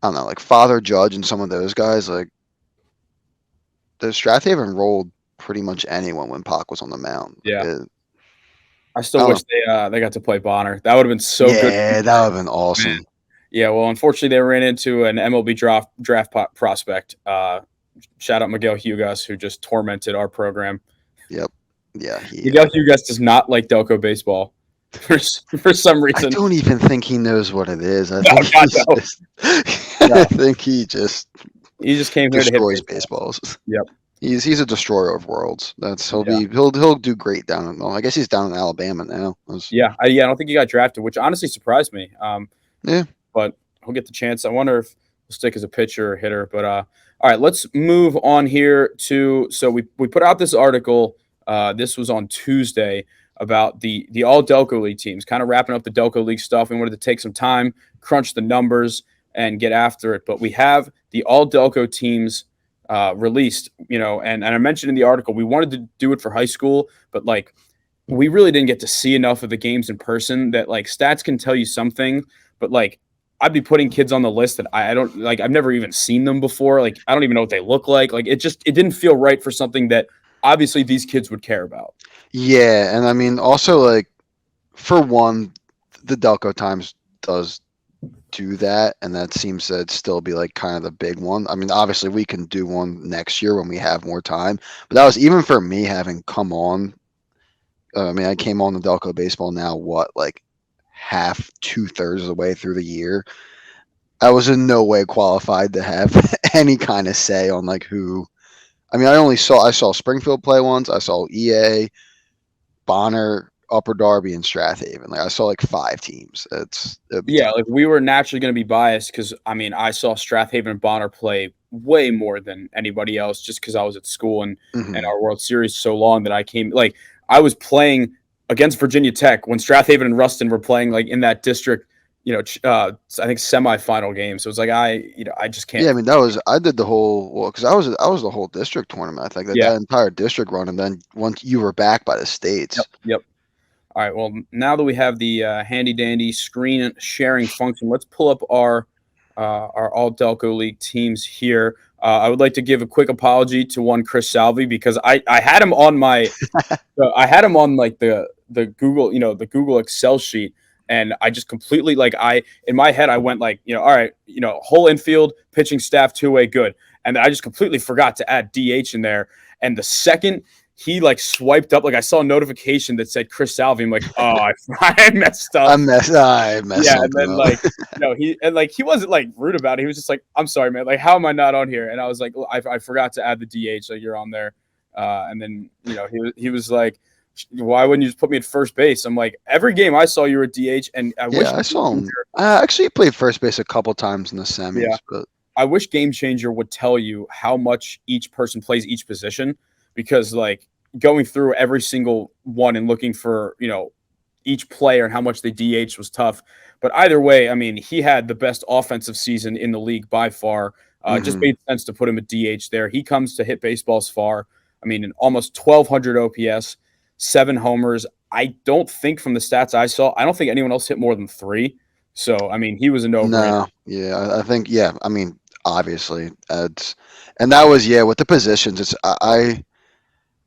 I don't know, like Father Judge and some of those guys, like the Strathaven rolled pretty much anyone when Pac was on the mound. Yeah. I still wish they got to play Bonner. That would have been so good. Yeah, that would have been awesome. Man. Yeah, well, unfortunately, they ran into an MLB draft prospect. Shout out Miguel Hugas, who just tormented our program. Yep. Yeah. Miguel Hugas does not like Delco baseball for some reason. I don't even think he knows what it is. I think he just came here to hit baseballs. Yep. He's a destroyer of worlds. He'll do great down in. Well, I guess he's down in Alabama now. I don't think he got drafted, which honestly surprised me. But he'll get the chance. I wonder if he'll stick as a pitcher or hitter. But all All right, let's move on here to. So we put out this article. This was on Tuesday about the All-Delco League teams, kind of wrapping up the Delco League stuff. We wanted to take some time, crunch the numbers, and get after it. But we have the All-Delco teams released, and I mentioned in the article we wanted to do it for high school, but like we really didn't get to see enough of the games in person. That like stats can tell you something, but like I'd be putting kids on the list that I don't like. I've never even seen them before. Like I don't even know what they look like. Like it didn't feel right for something that obviously these kids would care about. Yeah, and I mean also like for one, the Delco Times does do that, and that seems to still be like kind of the big one. I mean, obviously we can do one next year when we have more time, but that was even for me having come on. I mean, I came on the Delco Baseball Now like half 2/3 of the way through the year. I was in no way qualified to have any kind of say on like who. I mean, I saw Springfield play once. I saw EA, Bonner, Upper Darby, and Strathaven. Like I saw like 5 teams. Yeah, like we were naturally going to be biased because I mean I saw Strathaven and Bonner play way more than anybody else just because I was at school and our World Series so long that I came like I was playing against Virginia Tech when Strathaven and Ruston were playing like in that district, I think semifinal game. So it's like I just can't. Yeah, I mean I did the whole because I was the whole district tournament. I think Yeah. that entire district run, and then once you were back by the states. Yep. All right. Well, now that we have the handy dandy screen sharing function, let's pull up our All Delco League teams here. I would like to give a quick apology to one Chris Salvi because I had him on my I had him on like the Google the Google Excel sheet, and I just completely like in my head I went like all right whole infield pitching staff 2-way good, and I just completely forgot to add DH in there, and the second he like swiped up, like I saw a notification that said Chris Salvi. I'm like, oh, I messed up. I messed Yeah, and something then up. he wasn't like rude about it. He was just like, I'm sorry, man. Like, how am I not on here? And I was like, I forgot to add the DH. Like, you're on there. And then he was like, why wouldn't you just put me at first base? I'm like, every game I saw you were at DH, and I saw him. I actually played first base a couple times in the semis, Yeah. but I wish Game Changer would tell you how much each person plays each position, because like going through every single one and looking for, each player and how much they DH was tough. But either way, I mean, he had the best offensive season in the league by far. Just made sense to put him at DH there. He comes to hit baseballs far. I mean, almost 1,200 OPS, 7 homers. I don't think from the stats I saw, I don't think anyone else hit more than 3. So, I mean, he was a no-brainer. no, yeah, I think I mean, obviously, and that was with the positions. It's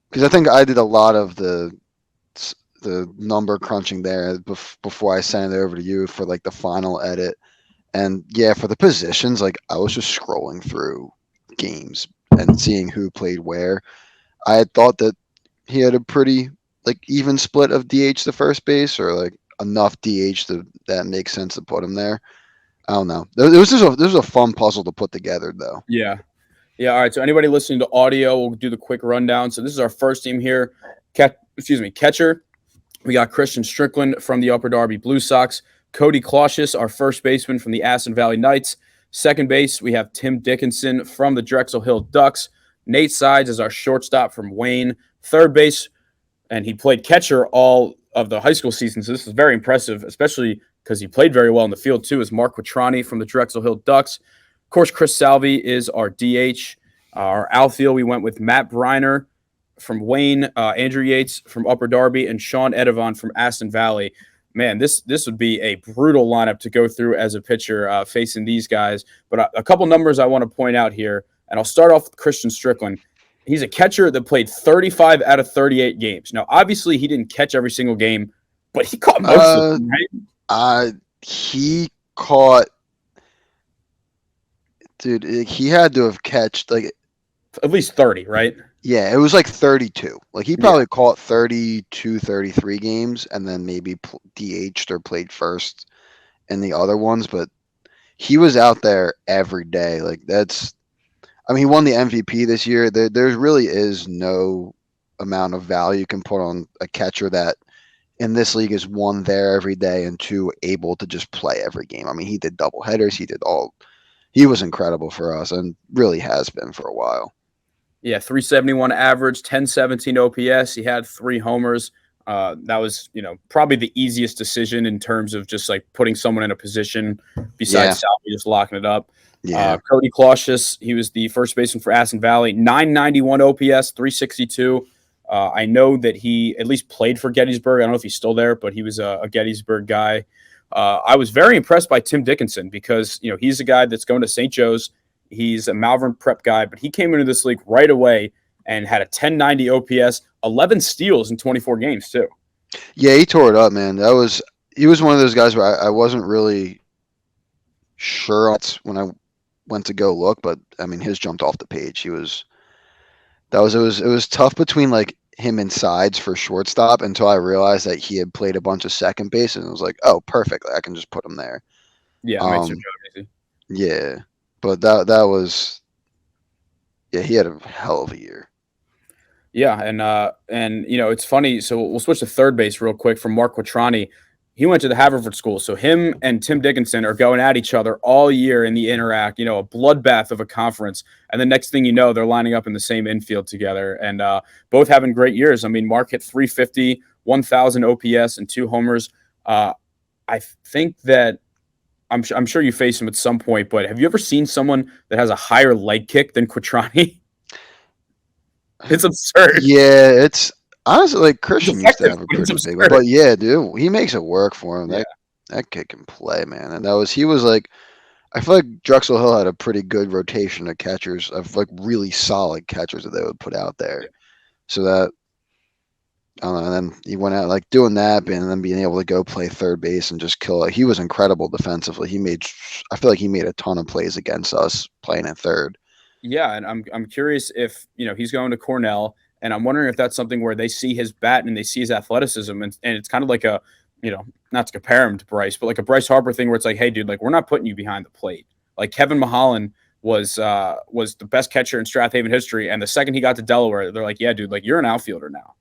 because I think I did a lot of the number crunching there before I sent it over to you for like the final edit. And for the positions, like I was just scrolling through games and seeing who played where. I had thought that he had a pretty like even split of DH to first base, or like enough DH that makes sense to put him there. I don't know. This was a fun puzzle to put together, though. Yeah. All right. So anybody listening to audio, we'll do the quick rundown. So this is our first team here. Catcher. We got Christian Strickland from the Upper Darby Blue Sox. Cody Clausius, our first baseman from the Aston Valley Knights. Second base, we have Tim Dickinson from the Drexel Hill Ducks. Nate Sides is our shortstop from Wayne. Third base, and he played catcher all of the high school season, so this is very impressive, especially because he played very well in the field too, is Mark Quattrani from the Drexel Hill Ducks. Of course, Chris Salvi is our DH. Our outfield, we went with Matt Briner from Wayne, Andrew Yates from Upper Darby, and Sean Edivon from Aston Valley. Man, this would be a brutal lineup to go through as a pitcher facing these guys. But a couple numbers I want to point out here, and I'll start off with Christian Strickland. He's a catcher that played 35 out of 38 games. Now, obviously, he didn't catch every single game, but he caught most of them, right? He caught, dude. He had to have catched like at least 30, right? Yeah, it was like 32. Like he probably caught 32, 33 games, and then maybe DH'd or played first in the other ones. But he was out there every day. Like I mean, he won the MVP this year. There really is no amount of value you can put on a catcher that in this league is 1 there every day and 2 able to just play every game. I mean, he did double headers. He he was incredible for us and really has been for a while. Yeah, 371 average, 1017 OPS. He had 3 homers. That was, probably the easiest decision in terms of just like putting someone in a position Yeah, besides Salvi, just locking it up. yeah. Cody Clausius, he was the first baseman for Aston Valley, 991 OPS, 362. I know that he at least played for Gettysburg. I don't know if he's still there, but he was a Gettysburg guy. I was very impressed by Tim Dickinson because, he's a guy that's going to St. Joe's. He's a Malvern prep guy, but he came into this league right away and had a 1090 OPS, 11 steals in 24 games too. Yeah, he tore it up, man. He was one of those guys where I wasn't really sure when I went to go look, but I mean his jumped off the page. It was tough between like him and sides for shortstop until I realized that he had played a bunch of second base and it was like, oh, perfect. I can just put him there. Yeah, it makes your job easy. Yeah. But that was he had a hell of a year. Yeah, and it's funny. So we'll switch to third base real quick from Mark Quattrani. He went to the Haverford School, so him and Tim Dickinson are going at each other all year in the Interact. A bloodbath of a conference, and the next thing you know, they're lining up in the same infield together, and both having great years. I mean, Mark hit 350, 1,000 OPS, and 2 homers. I think that I'm sure you faced him at some point, but have you ever seen someone that has a higher leg kick than Quattrani? It's absurd. Yeah, it's honestly like Christian used to have a pretty big one. But yeah, dude, he makes it work for him. That kid can play, man. And he was like, I feel like Drexel Hill had a pretty good rotation of catchers, of like really solid catchers that they would put out there. Yeah. So that I don't know, and then he went out like doing that and then being able to go play third base and just kill it. He was incredible defensively. I feel like he made a ton of plays against us playing at third. Yeah, and I'm curious if he's going to Cornell, and I'm wondering if that's something where they see his bat and they see his athleticism, and it's kind of like a not to compare him to Bryce, but like a Bryce Harper thing where it's like, hey, dude, like we're not putting you behind the plate. Like Kevin Mahalan was the best catcher in Strathaven history, and the second he got to Delaware, they're like, yeah, dude, like you're an outfielder now.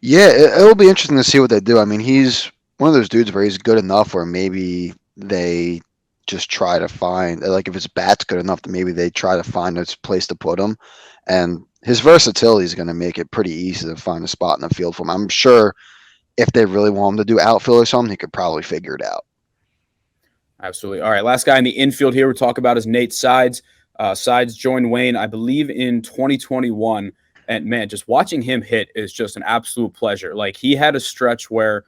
Yeah, it'll be interesting to see what they do. I mean, he's one of those dudes where he's good enough where maybe they just try to find, like if his bat's good enough, that maybe they try to find a place to put him. And his versatility is going to make it pretty easy to find a spot in the field for him. I'm sure if they really want him to do outfield or something, he could probably figure it out. Absolutely. All right, last guy in the infield here we'll talk about is Nate Sides. Sides joined Wayne, I believe, in 2021. And man, just watching him hit is just an absolute pleasure. Like he had a stretch where,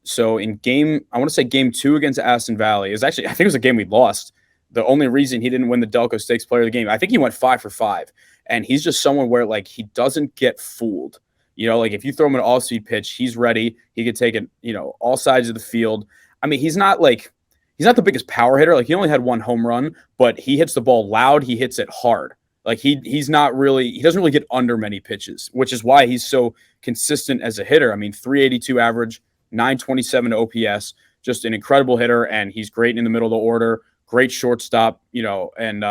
so in I want to say game 2 against Aston Valley, I think it was a game we lost. The only reason he didn't win the Delco Stakes Player of the Game, I think he went 5 for 5. And he's just someone where like he doesn't get fooled. Like if you throw him an all-speed pitch, he's ready. He could take it, all sides of the field. I mean, he's not the biggest power hitter. Like he only had 1 home run, but he hits the ball loud. He hits it hard. Like he doesn't really get under many pitches, which is why he's so consistent as a hitter. I mean, 382 average, 927 OPS, just an incredible hitter, and he's great in the middle of the order, great shortstop, and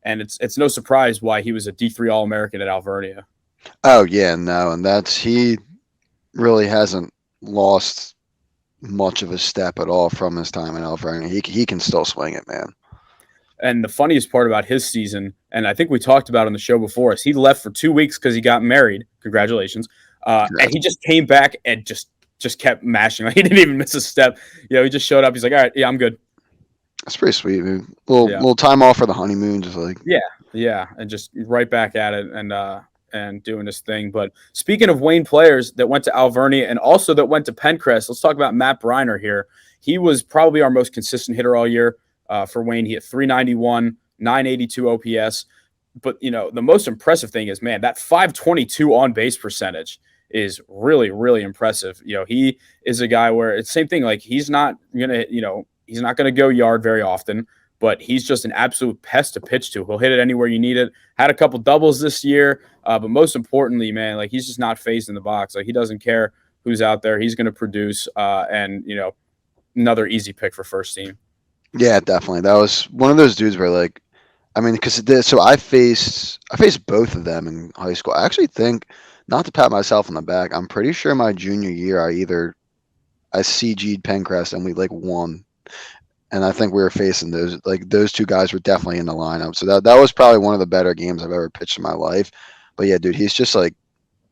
it's no surprise why he was a D3 All-American at Alvernia. Oh yeah, no, and he really hasn't lost much of a step at all from his time in Alvernia. He can still swing it, man. And the funniest part about his season, and I think we talked about on the show before, is he left for 2 weeks because he got married. Congratulations. And he just came back and just kept mashing. Like he didn't even miss a step. He just showed up. He's like, all right, yeah, I'm good. That's pretty sweet, man. Little time off for the honeymoon, just like yeah, and just right back at it and doing this thing. But speaking of Wayne players that went to Alvernia and also that went to Pencrest, let's talk about Matt Briner here. He was probably our most consistent hitter all year. For Wayne, he hit 391, 982 OPS. But, the most impressive thing is, man, that 522 on-base percentage is really, really impressive. He is a guy where it's the same thing. Like, he's not going to go yard very often, but he's just an absolute pest to pitch to. He'll hit it anywhere you need it. Had a couple doubles this year, but most importantly, man, like, he's just not phased in the box. Like, he doesn't care who's out there. He's going to produce, and, another easy pick for first team. Yeah, definitely. That was one of those dudes where, like, I mean, because so I faced both of them in high school. I actually think, not to pat myself on the back, I'm pretty sure my junior year I CG'd Pencrest and we like won, and I think we were facing those two guys were definitely in the lineup. So that was probably one of the better games I've ever pitched in my life. But yeah, dude, he's just like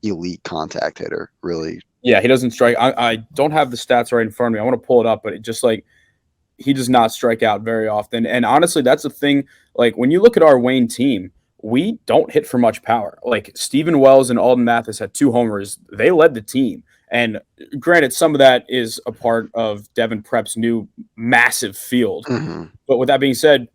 elite contact hitter, really. Yeah, he doesn't strike. I don't have the stats right in front of me. I want to pull it up, but it just like he does not strike out very often. And honestly, that's the thing. Like when you look at our Wayne team, we don't hit for much power. Like Stephen Wells and Alden Mathis had 2 homers. They led the team. And granted, some of that is a part of Devin Prep's new massive field. Mm-hmm. But with that being said,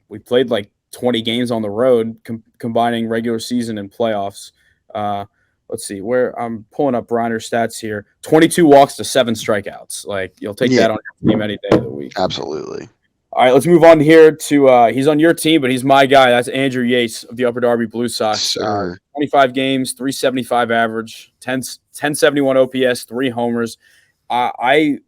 we played like 20 games on the road, combining regular season and playoffs. Let's see where I'm pulling up Reiner's stats here. 22 walks to 7 strikeouts. Like you'll take that on your team any day of the week. Absolutely. All right, let's move on here to he's on your team, but he's my guy. That's Andrew Yates of the Upper Darby Blue Sox. 25 games, 375 average, 1071 OPS, 3 homers. I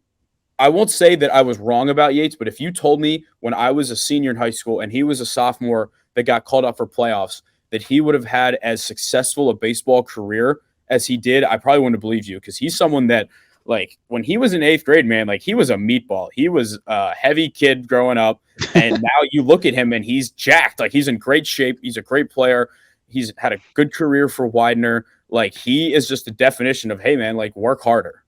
won't say that I was wrong about Yates, but if you told me when I was a senior in high school and he was a sophomore that got called up for playoffs that he would have had as successful a baseball career as he did, I probably wouldn't have believed you because he's someone that, like, when he was in 8th grade, man, like, he was a meatball. He was a heavy kid growing up, and now you look at him and he's jacked. Like, he's in great shape. He's a great player. He's had a good career for Widener. Like, he is just the definition of, hey, man, like, work harder.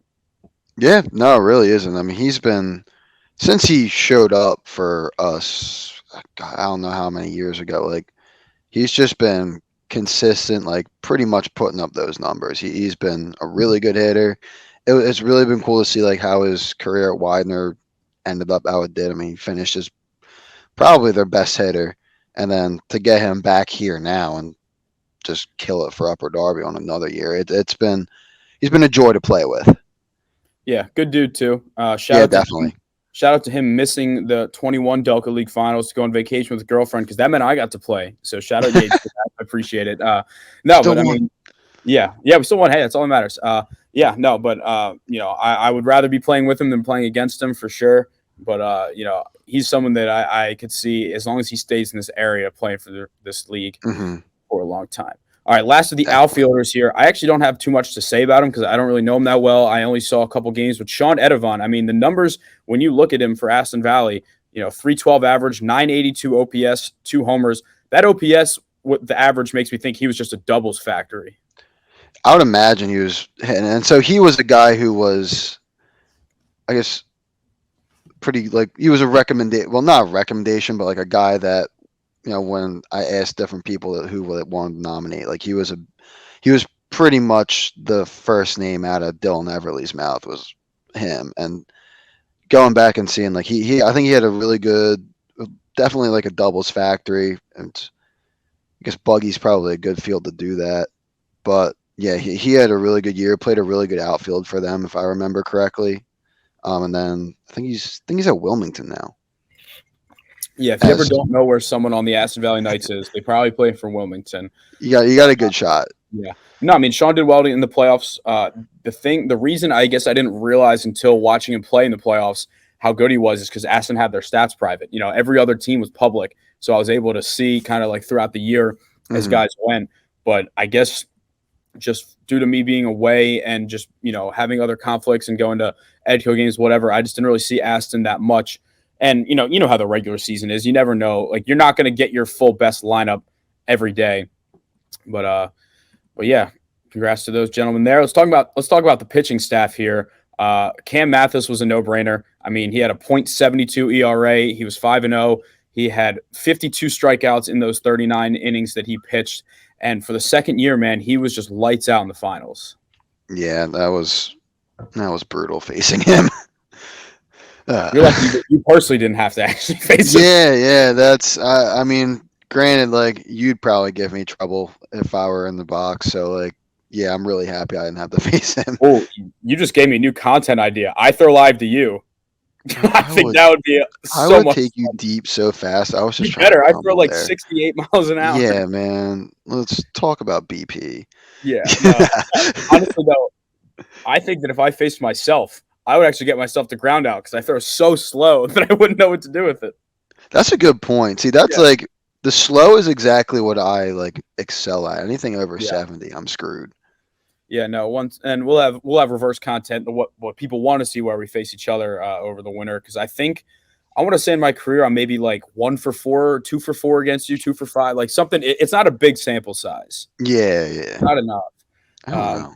Yeah, no, it really isn't. I mean, he's been since he showed up for us. God, I don't know how many years ago. Like, he's just been consistent, like pretty much putting up those numbers. He's been a really good hitter. It's really been cool to see like how his career at Widener ended up how it did. I mean, he finished as probably their best hitter, and then to get him back here now and just kill it for Upper Darby on another year, he's been a joy to play with. Yeah, good dude too. Definitely. Shout out to him missing the 21 Delco League finals to go on vacation with his girlfriend because that meant I got to play. So shout out Yates for that. I appreciate it. We still won. Hey, that's all that matters. I would rather be playing with him than playing against him for sure. But he's someone that I could see as long as he stays in this area playing for this league for a long time. All right, last of the outfielders here. I actually don't have too much to say about him because I don't really know him that well. I only saw a couple games with Sean Edivon. I mean, the numbers, when you look at him for Aston Valley, 312 average, 982 OPS, 2 homers. That OPS, the average makes me think he was just a doubles factory. I would imagine he was, and so he was a guy who was, I guess, pretty like he was a recommendation. Well, not a recommendation, but like a guy that, when I asked different people who wanted to nominate, like he was pretty much the first name out of Dylan Everly's mouth was him. And going back and seeing like I think he had a really good, definitely like a doubles factory, and I guess Buggy's probably a good field to do that. But yeah, he had a really good year, played a really good outfield for them, if I remember correctly. And then I think he's at Wilmington now. Yeah, if you ever don't know where someone on the Aston Valley Knights is, they probably play for Wilmington. You got a good shot. Yeah. No, I mean, Sean did well in the playoffs. The reason I guess I didn't realize until watching him play in the playoffs how good he was is because Aston had their stats private. Every other team was public, so I was able to see kind of like throughout the year as guys went. But I guess just due to me being away and just, having other conflicts and going to Edco games, whatever, I just didn't really see Aston that much. And, you know how the regular season is. You never know. Like, you're not going to get your full best lineup every day. But yeah, congrats to those gentlemen there. Let's talk about the pitching staff here. Cam Mathis was a no-brainer. I mean, he had a .72 ERA. He was 5-0. He had 52 strikeouts in those 39 innings that he pitched. And for the second year, man, he was just lights out in the finals. Yeah, that was brutal facing him. You're lucky you personally didn't have to actually face him. Yeah, that's. I mean, granted, like you'd probably give me trouble if I were in the box. So, like, yeah, I'm really happy I didn't have to face him. Oh, you just gave me a new content idea. I throw live to you. I think that would be so much. I would take you deep so fast. I was just trying better. I throw like 68 miles an hour. Yeah, man. Let's talk about BP. Yeah. No. Honestly, though, I think that if I faced myself, I would actually get myself to ground out because I throw so slow that I wouldn't know what to do with it. That's a good point. See, that's like the slow is exactly what I like excel at. Anything over 70, I'm screwed. Yeah, no. And we'll have reverse content of what people want to see where we face each other over the winter because I think I want to say in my career, I'm maybe like 1 for 4, 2 for 4 against you, 2 for 5, like something. It's not a big sample size. Yeah. Not enough. I don't know.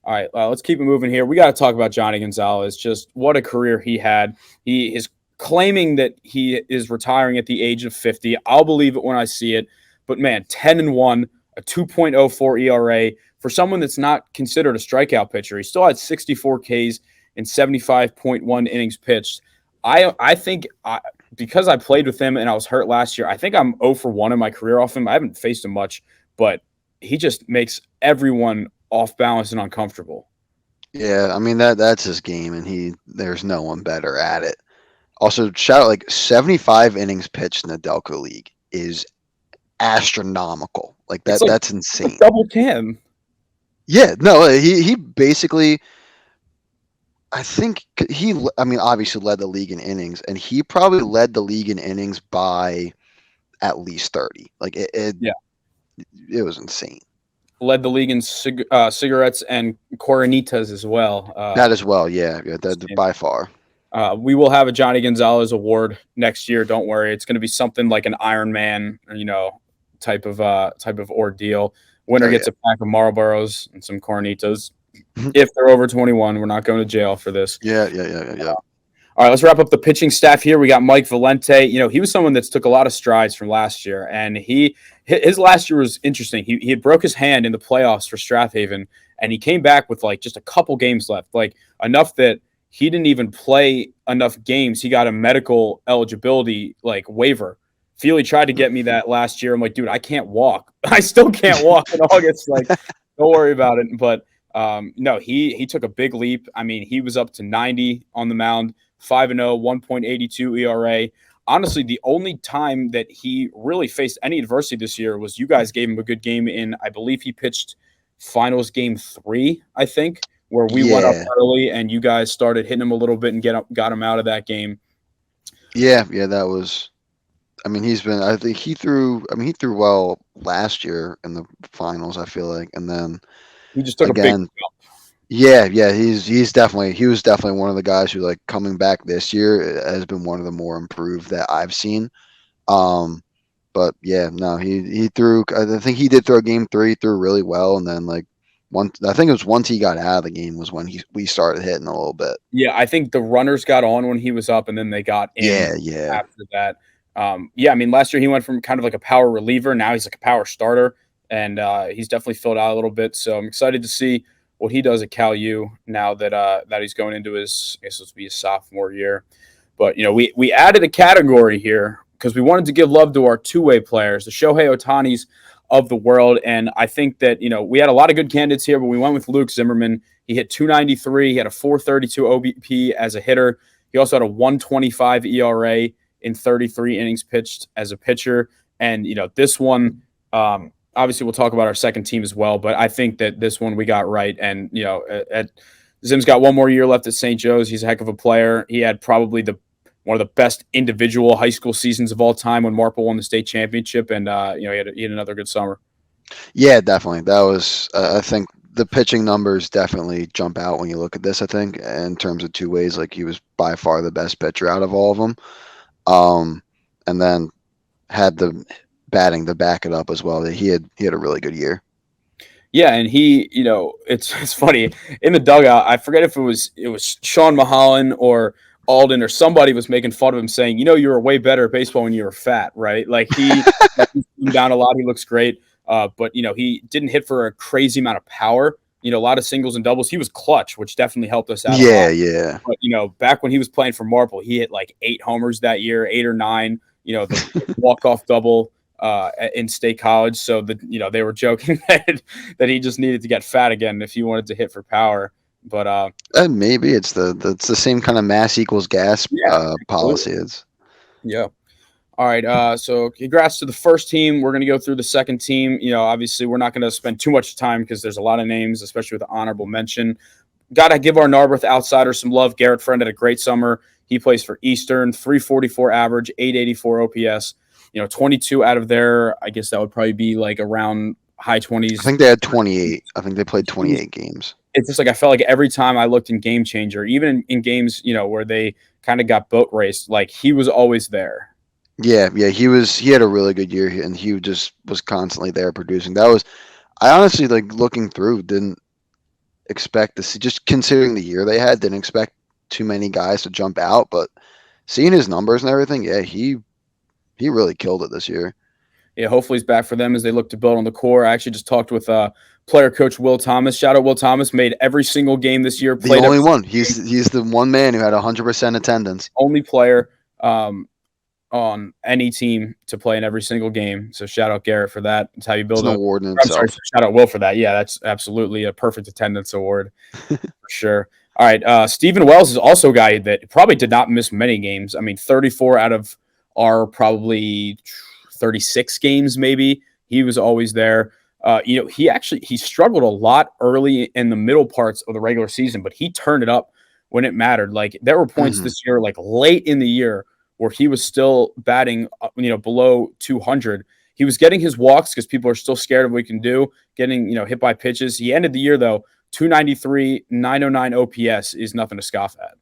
All right, let's keep it moving here. We got to talk about Johnny Gonzalez. Just what a career he had. He is claiming that he is retiring at the age of 50. I'll believe it when I see it. But man, 10-1, a 2.04 ERA for someone that's not considered a strikeout pitcher. He still had 64 Ks and 75.1 innings pitched. I think because I played with him and I was hurt last year, I think I'm 0 for 1 in my career off him. I haven't faced him much, but he just makes everyone off balance and uncomfortable. Yeah, I mean that's his game, and there's no one better at it. Also, shout out like 75 innings pitched in the Delco League is astronomical. Like It's like that's insane. double Cam. Yeah, no, he basically, I think I mean, obviously led the league in innings, and he probably led the league in innings by at least 30. Like Yeah. it was insane. Led the league in cigarettes and Coronitas as well. That as well, yeah, that by far. We will have a Johnny Gonzalez award next year. Don't worry, it's going to be something like an Iron Man, type of ordeal. Winner gets a pack of Marlboros and some Coronitas. If they're over 21, we're not going to jail for this. Yeah. All right, let's wrap up the pitching staff here. We got Mike Valente. He was someone that's took a lot of strides from last year, and his last year was interesting. He had broke his hand in the playoffs for Strathaven, and he came back with like just a couple games left, like enough that he didn't even play enough games. He got a medical eligibility like waiver. Feely tried to get me that last year. I'm like, dude, I can't walk. I still can't walk in August. Like, don't worry about it. But no, he took a big leap. I mean, he was up to 90 on the mound, 5-0, 1.82 ERA. Honestly, the only time that he really faced any adversity this year was you guys gave him a good game in, I believe he pitched finals game 3, I think, where we went up early and you guys started hitting him a little bit and got him out of that game. Yeah, that was. I mean, I think he threw well last year in the finals, I feel like, and then he just took a big jump. Yeah, he was definitely one of the guys who, like, coming back this year has been one of the more improved that I've seen. But yeah, no, he threw. I think he did throw game 3, threw really well, and then like I think it was once he got out of the game was when we started hitting a little bit. Yeah, I think the runners got on when he was up, and then they got in. Yeah. After that, I mean, last year he went from kind of like a power reliever. Now he's like a power starter, and he's definitely filled out a little bit. So I'm excited to see what he does at Cal U now that he's going into his, I guess this will be his sophomore year. But we added a category here because we wanted to give love to our two-way players, the Shohei Ohtanis of the world. And I think that, we had a lot of good candidates here, but we went with Luke Zimmerman. He hit 293. He had a 432 OBP as a hitter. He also had a 125 ERA in 33 innings pitched as a pitcher. And, this one, obviously we'll talk about our second team as well, but I think that this one we got right. And, Zim's got one more year left at St. Joe's. He's a heck of a player. He had probably one of the best individual high school seasons of all time when Marple won the state championship, and he had another good summer. Yeah, definitely. That was I think the pitching numbers definitely jump out when you look at this. I think in terms of two ways, like he was by far the best pitcher out of all of them, and then had the batting to back it up as well. That he had a really good year. Yeah, and he, it's funny in the dugout. I forget if it was Sean Mahalan or Alden or somebody was making fun of him saying, you were way better at baseball when you were fat, right? Like he's down a lot. He looks great. But he didn't hit for a crazy amount of power, a lot of singles and doubles. He was clutch, which definitely helped us out. Yeah. But, back when he was playing for Marple, he hit like 8 homers that year, 8 or 9, the walk-off double in State College. So they were joking that he just needed to get fat again if he wanted to hit for power. But maybe it's the same kind of mass equals gas policy. Yeah. All right. So congrats to the first team. We're going to go through the second team. Obviously we're not going to spend too much time because there's a lot of names, especially with the honorable mention. Got to give our Narberth outsider some love. Garrett Friend had a great summer. He plays for Eastern, 344 average, 884 OPS. 22 out of there. I guess that would probably be like around high 20s. I think they had 28. I think they played 28 games. it's just like I felt like every time I looked in Game Changer, even in games, where they kind of got boat raced, like he was always there. Yeah, he had a really good year, and he just was constantly there producing. I honestly, like, looking through, didn't expect to see, just considering the year they had, didn't expect too many guys to jump out, but seeing his numbers and everything, yeah, he really killed it this year. Yeah, hopefully he's back for them as they look to build on the core. I actually just talked with player coach Will Thomas. Shout out Will Thomas, made every single game this year. The Played only every one. He's the one man who had 100% attendance. only player on any team to play in every single game. So shout out Garrett for that. That's how you It's build an a. award in I'm sorry, itself. shout out Will for that. Yeah, that's absolutely a perfect attendance award for sure. All right, Stephen Wells is also a guy that probably did not miss many games. I mean, 34 out of our probably 36 games, maybe. He was always there. He struggled a lot early in the middle parts of the regular season, but he turned it up when it mattered. Like there were points Mhm. this year, like late in the year, where he was still batting, below 200. He was getting his walks because people are still scared of what he can do, getting, hit by pitches. He ended the year though 293, 909 OPS is nothing to scoff at.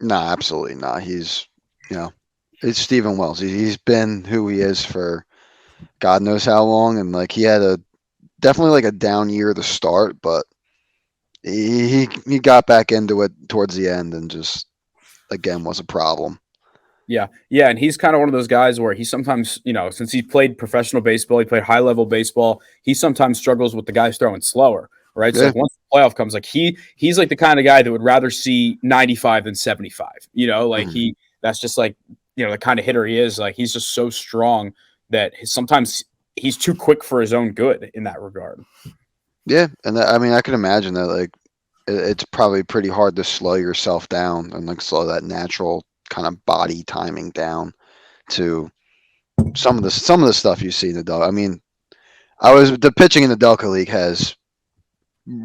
Nah, absolutely not. You know, it's Stephen Wells. He's been who he is for God knows how long, and like he had a definitely like a down year to start, but he got back into it towards the end and just again was a problem. Yeah. Yeah. And he's kind of one of those guys where he sometimes, since he played professional baseball, he played high level baseball, he sometimes struggles with the guys throwing slower. Right. So Yeah. like once the playoff comes, like he's like the kind of guy that would rather see 95 than 75. Like Mhm. that's just like, the kind of hitter he is. Like he's just so strong that sometimes he's too quick for his own good in that regard. Yeah, and I mean I can imagine that like it's probably pretty hard to slow yourself down and like slow that natural kind of body timing down to some of the stuff you see in the Delco. I mean, the pitching in the Delco League has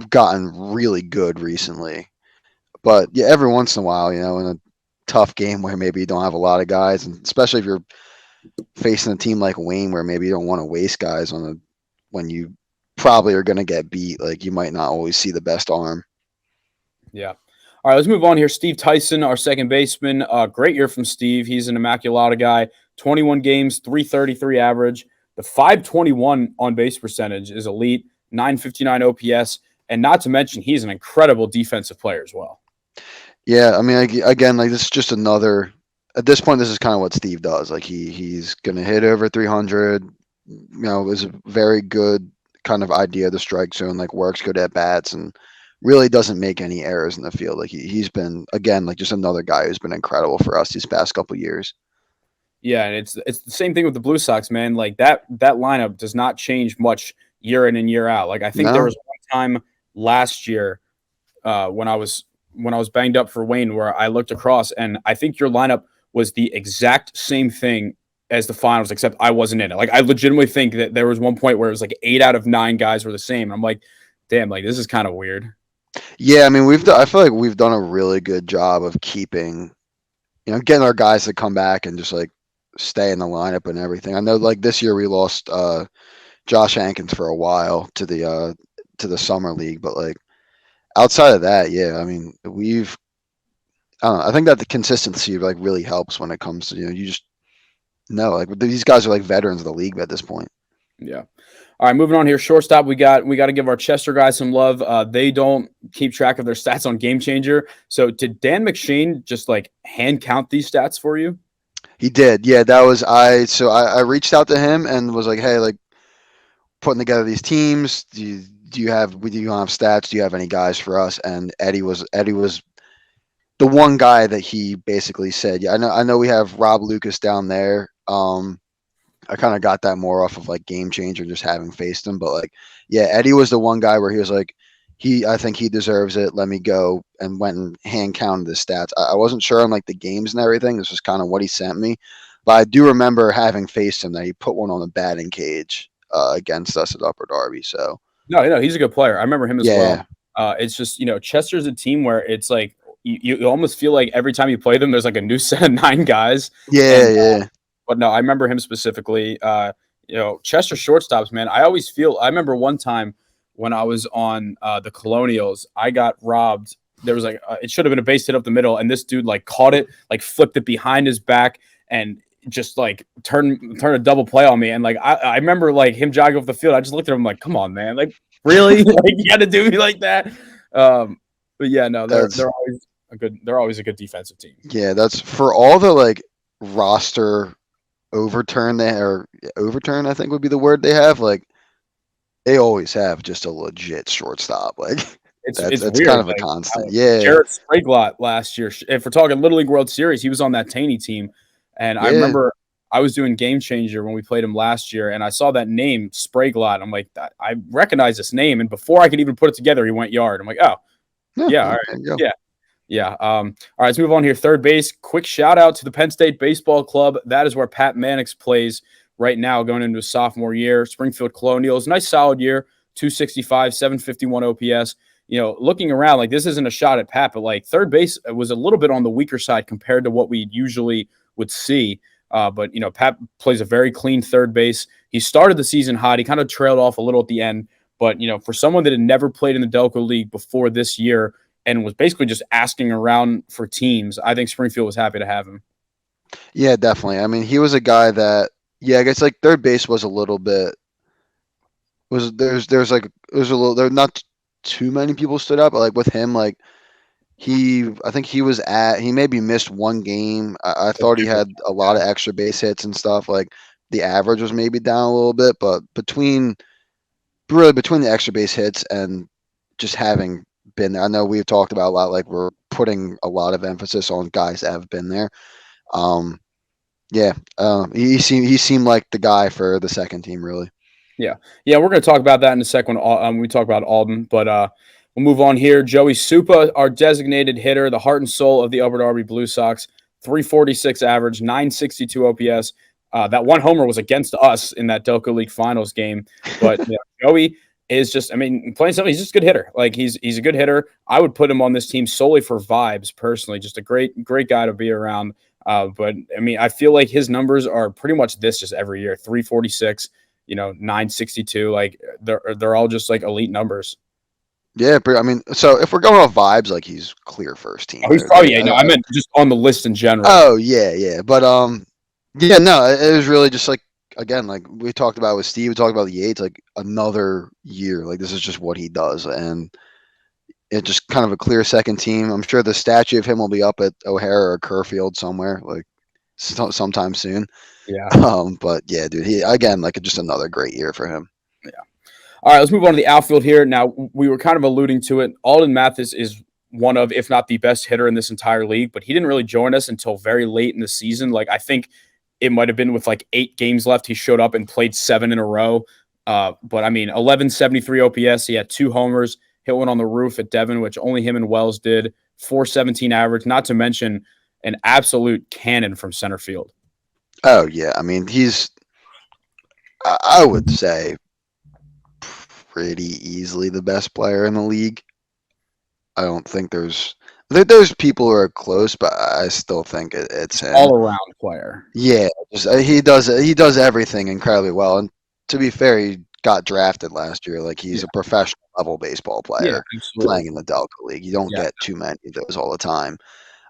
gotten really good recently, but yeah, every once in a while, in a tough game where maybe you don't have a lot of guys, and especially if you're facing a team like Wayne where maybe you don't want to waste guys when you probably are going to get beat, like you might not always see the best arm. Yeah. All right, let's move on here. Steve Tyson, our second baseman. Great year from Steve. He's an Immaculata guy. 21 games, 333 average. The 521 on base percentage is elite. 959 OPS, and not to mention he's an incredible defensive player as well. Yeah, I mean, again, like this is just another. At this point, this is kind of what Steve does. Like he's gonna hit over 300. Is a very good kind of idea of the strike zone. Like works good at bats and really doesn't make any errors in the field. Like he's been again like just another guy who's been incredible for us these past couple years. Yeah, and it's the same thing with the Blue Sox, man. Like that lineup does not change much year in and year out. Like I think there No, was one time last year when I was banged up for Wayne where I looked across and I think your lineup was the exact same thing as the finals, except I wasn't in it. Like I legitimately think that there was one point where it was like 8 out of 9 guys were the same. I'm like, damn, like this is kind of weird. yeah, I mean I feel like we've done a really good job of keeping, getting our guys to come back and just like stay in the lineup and everything. I know like this year we lost Josh Hankins for a while to the summer league, but like outside of that, yeah, I mean I don't know, I think that the consistency like really helps when it comes to you just know like these guys are like veterans of the league at this point. Yeah. All right, moving on here. Shortstop, we got to give our Chester guys some love. They don't keep track of their stats on Game Changer. So did Dan McShane just like hand count these stats for you? He did, yeah. That was I reached out to him and was like, hey, like putting together these teams. Do you have stats? Do you have any guys for us? And Eddie was the one guy that he basically said, yeah, I know we have Rob Lucas down there. I kind of got that more off of like Game Changer, just having faced him. But like, yeah, Eddie was the one guy where he was like, I think he deserves it. Let me go, and went and hand counted his stats. I wasn't sure on like the games and everything. This was kind of what he sent me, but I do remember having faced him that he put one on the batting cage against us at Upper Darby. So No, he's a good player. I remember him as well. yeah, It's just Chester's a team where it's like you almost feel like every time you play them, there's like a new set of 9 guys. yeah, And yeah. but no, I remember him specifically. Chester shortstops, man. I remember one time when I was on the Colonials. I got robbed. There was like it should have been a base hit up the middle, and this dude like caught it, like flipped it behind his back, and just like turn a double play on me. And like I remember like him jogging off the field. I just looked at him like, come on, man, like really, like you got to do me like that. But yeah, no, they're always a good defensive team. Yeah, that's for all the like roster overturn I think would be the word they have. Like they always have just a legit shortstop. Like It's that's weird. kind of a Like, constant. Yeah, Jarrett Spraglott last year. If we're talking Little League World Series, he was on that Taney team, and I yeah. remember I was doing Game Changer when we played him last year, and I saw that name Spraglott. I'm like, I recognize this name, and before I could even put it together, he went yard. I'm like, oh yeah, all right, yeah. Yeah. All right, let's move on here. Third base. Quick shout out to the Penn State Baseball Club. That is where Pat Mannix plays right now, going into his sophomore year. Springfield Colonials. Nice solid year. 265, 751 OPS. You know, looking around, like this isn't a shot at Pat, but like third base was a little bit on the weaker side compared to what we usually would see. But, you know, Pat plays a very clean third base. He started the season hot. He kind of trailed off a little at the end. But, you know, for someone that had never played in the Delco League before this year, and was basically just asking around for teams, I think Springfield was happy to have him. Yeah, definitely. I mean, he was a guy that, I guess like third base was a little bit there's a little there not too many people stood up, but like with him, like I think he maybe missed one game. I thought he had a lot of extra base hits and stuff. Like the average was maybe down a little bit, but between the extra base hits and just having been there. I know we've talked about a lot, like we're putting a lot of emphasis on guys that have been there. He seemed like the guy for the second team, really. Yeah, we're going to talk about that in a second when we talk about Alden, but we'll move on here. Joey Supa, our designated hitter, the heart and soul of the Upper Darby Blue Sox, 346 average, 962 OPS. That one homer was against us in that Delco League Finals game, but Joey is just, I mean, playing something, he's just a good hitter. Like he's a good hitter. I would put him on this team solely for vibes personally, just a great guy to be around. But I mean, I feel like his numbers are pretty much this just every year, 346, 962, like they're all just like elite numbers. Yeah, but I mean, so if we're going off vibes, like he's clear first team. Oh, he's probably, I meant just on the list in general. Oh yeah. But no, it was really just like, again, like we talked about with Steve, we talked about the Yates, like another year. Like this is just what he does, and it's just kind of a clear second team. I'm sure the statue of him will be up at O'Hara or Kerrfield somewhere, like sometime soon. Yeah. But yeah, dude, he again, like just another great year for him. Yeah. All right, let's move on to the outfield here. Now we were kind of alluding to it. Alden Mathis is one of, if not the best hitter in this entire league, but he didn't really join us until very late in the season. Like I think it might have been with like 8 games left. He showed up and played 7 in a row. But I mean, 1173 OPS. He had 2 homers, hit one on the roof at Devon, which only him and Wells did. 417 average, not to mention an absolute cannon from center field. Oh yeah, I mean I would say pretty easily the best player in the league. I don't think there's people who are close, but I still think it's him. All around player. Yeah, he does everything incredibly well. And to be fair, he got drafted last year. Like he's a professional level baseball player playing in the Delco League. You don't get too many of those all the time.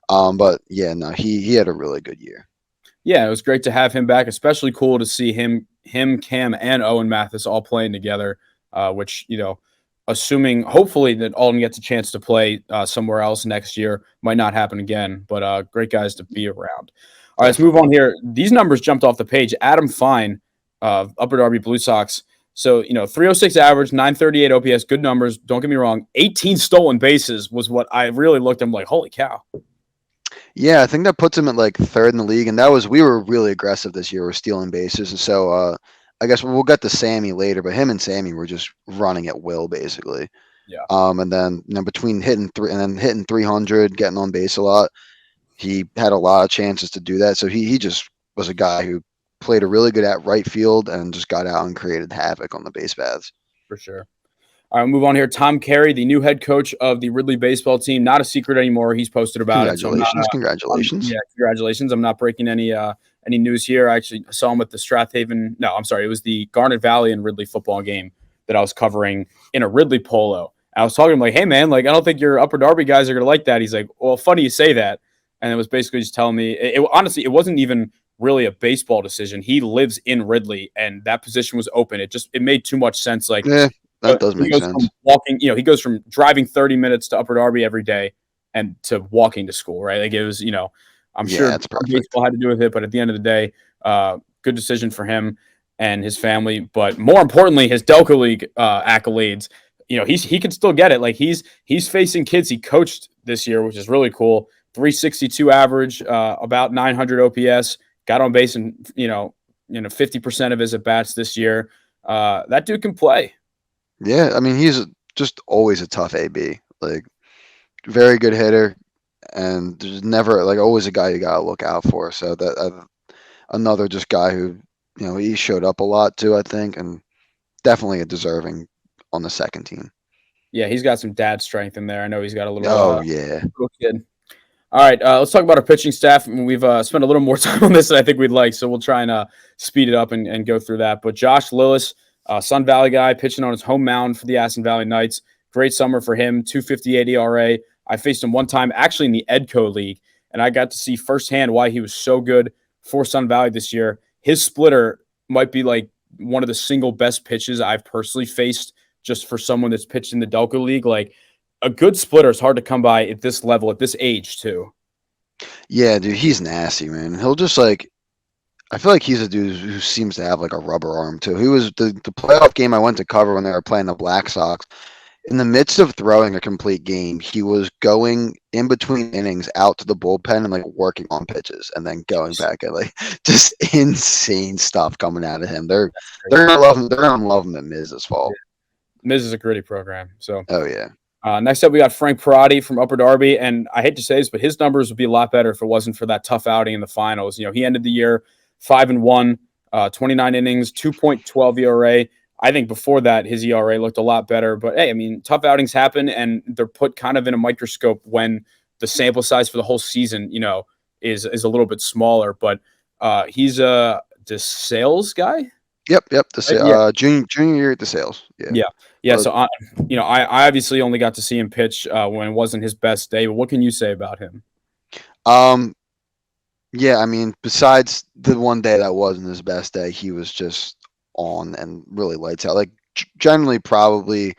But yeah, no, he had a really good year. Yeah, it was great to have him back. Especially cool to see him, Cam, and Owen Mathis all playing together. Which assuming hopefully that Alden gets a chance to play somewhere else next year, might not happen again. But great guys to be around. All right, let's move on here. These numbers jumped off the page. Adam Fine, Upper Darby Blue Sox. So 306 average, 938 OPS, good numbers. Don't get me wrong. 18 stolen bases was what I really looked at. I'm like, holy cow. Yeah, I think that puts him at like 3rd in the league, and we were really aggressive this year. We're stealing bases, and so I guess we'll get to Sammy later, but him and Sammy were just running at will basically. Yeah. And then between hitting 300, getting on base a lot, he had a lot of chances to do that. So he just was a guy who played a really good at right field and just got out and created havoc on the base paths. For sure. All right, we'll move on here. Tom Carey, the new head coach of the Ridley baseball team. Not a secret anymore. He's posted about it. Congratulations. Congratulations. I'm not breaking any news here. I actually saw him at the Strathaven. No, I'm sorry. It was the Garnet Valley and Ridley football game that I was covering in a Ridley polo. I was talking to him like, hey, man, like, I don't think your Upper Darby guys are going to like that. He's like, well, funny you say that. And it was basically just telling me, honestly, it wasn't even really a baseball decision. He lives in Ridley, and that position was open. It made too much sense. Like, Yeah, that does he make goes sense. from walking, he goes from driving 30 minutes to Upper Darby every day and to walking to school, right? Like, it was, I'm sure It's perfect. baseball had to do with it, but at the end of the day, good decision for him and his family. But more importantly, his Delco League accolades. He can still get it. Like, he's facing kids he coached this year, which is really cool. 362 average, about 900 OPS. Got on base in 50% of his at bats this year. That dude can play. Yeah, I mean, he's just always a tough AB. Like, very good hitter, and there's never like always a guy you gotta look out for. So that another just guy who he showed up a lot too, I think, and definitely a deserving on the second team. Yeah, he's got some dad strength in there. I know he's got a little. Yeah. Little kid. All right, let's talk about our pitching staff. We've spent a little more time on this than I think we'd like, so we'll try and speed it up and go through that. But Josh Lillis, Sun Valley guy, pitching on his home mound for the Aston Valley Knights. Great summer for him, 2.58 ERA. I faced him one time, actually in the Edco League, and I got to see firsthand why he was so good for Sun Valley this year. His splitter might be like one of the single best pitches I've personally faced just for someone that's pitched in the Delco League. Like, a good splitter is hard to come by at this level, at this age, too. Yeah, dude, he's nasty, man. He'll just like, I feel like he's a dude who seems to have like a rubber arm too. He was the playoff game I went to cover when they were playing the Black Sox. In the midst of throwing a complete game, he was going in between innings out to the bullpen and like working on pitches and then going back at like just insane stuff coming out of him. They're gonna love him. They're gonna love him at Miz's fault. Miz is a gritty program. So, Oh yeah. Next up, we got Frank Perotti from Upper Darby, and I hate to say this, but his numbers would be a lot better if it wasn't for that tough outing in the finals. He ended the year 5-1, 29 innings, 2.12 ERA. I think before that, his ERA looked a lot better. But hey, I mean, tough outings happen, and they're put kind of in a microscope when the sample size for the whole season, is a little bit smaller. But he's a DeSales guy. Yep. Junior year at DeSales. Yeah. Yeah. So I obviously only got to see him pitch when it wasn't his best day. But what can you say about him? Yeah, I mean, besides the one day that wasn't his best day, he was just on and really lights out. Like generally, probably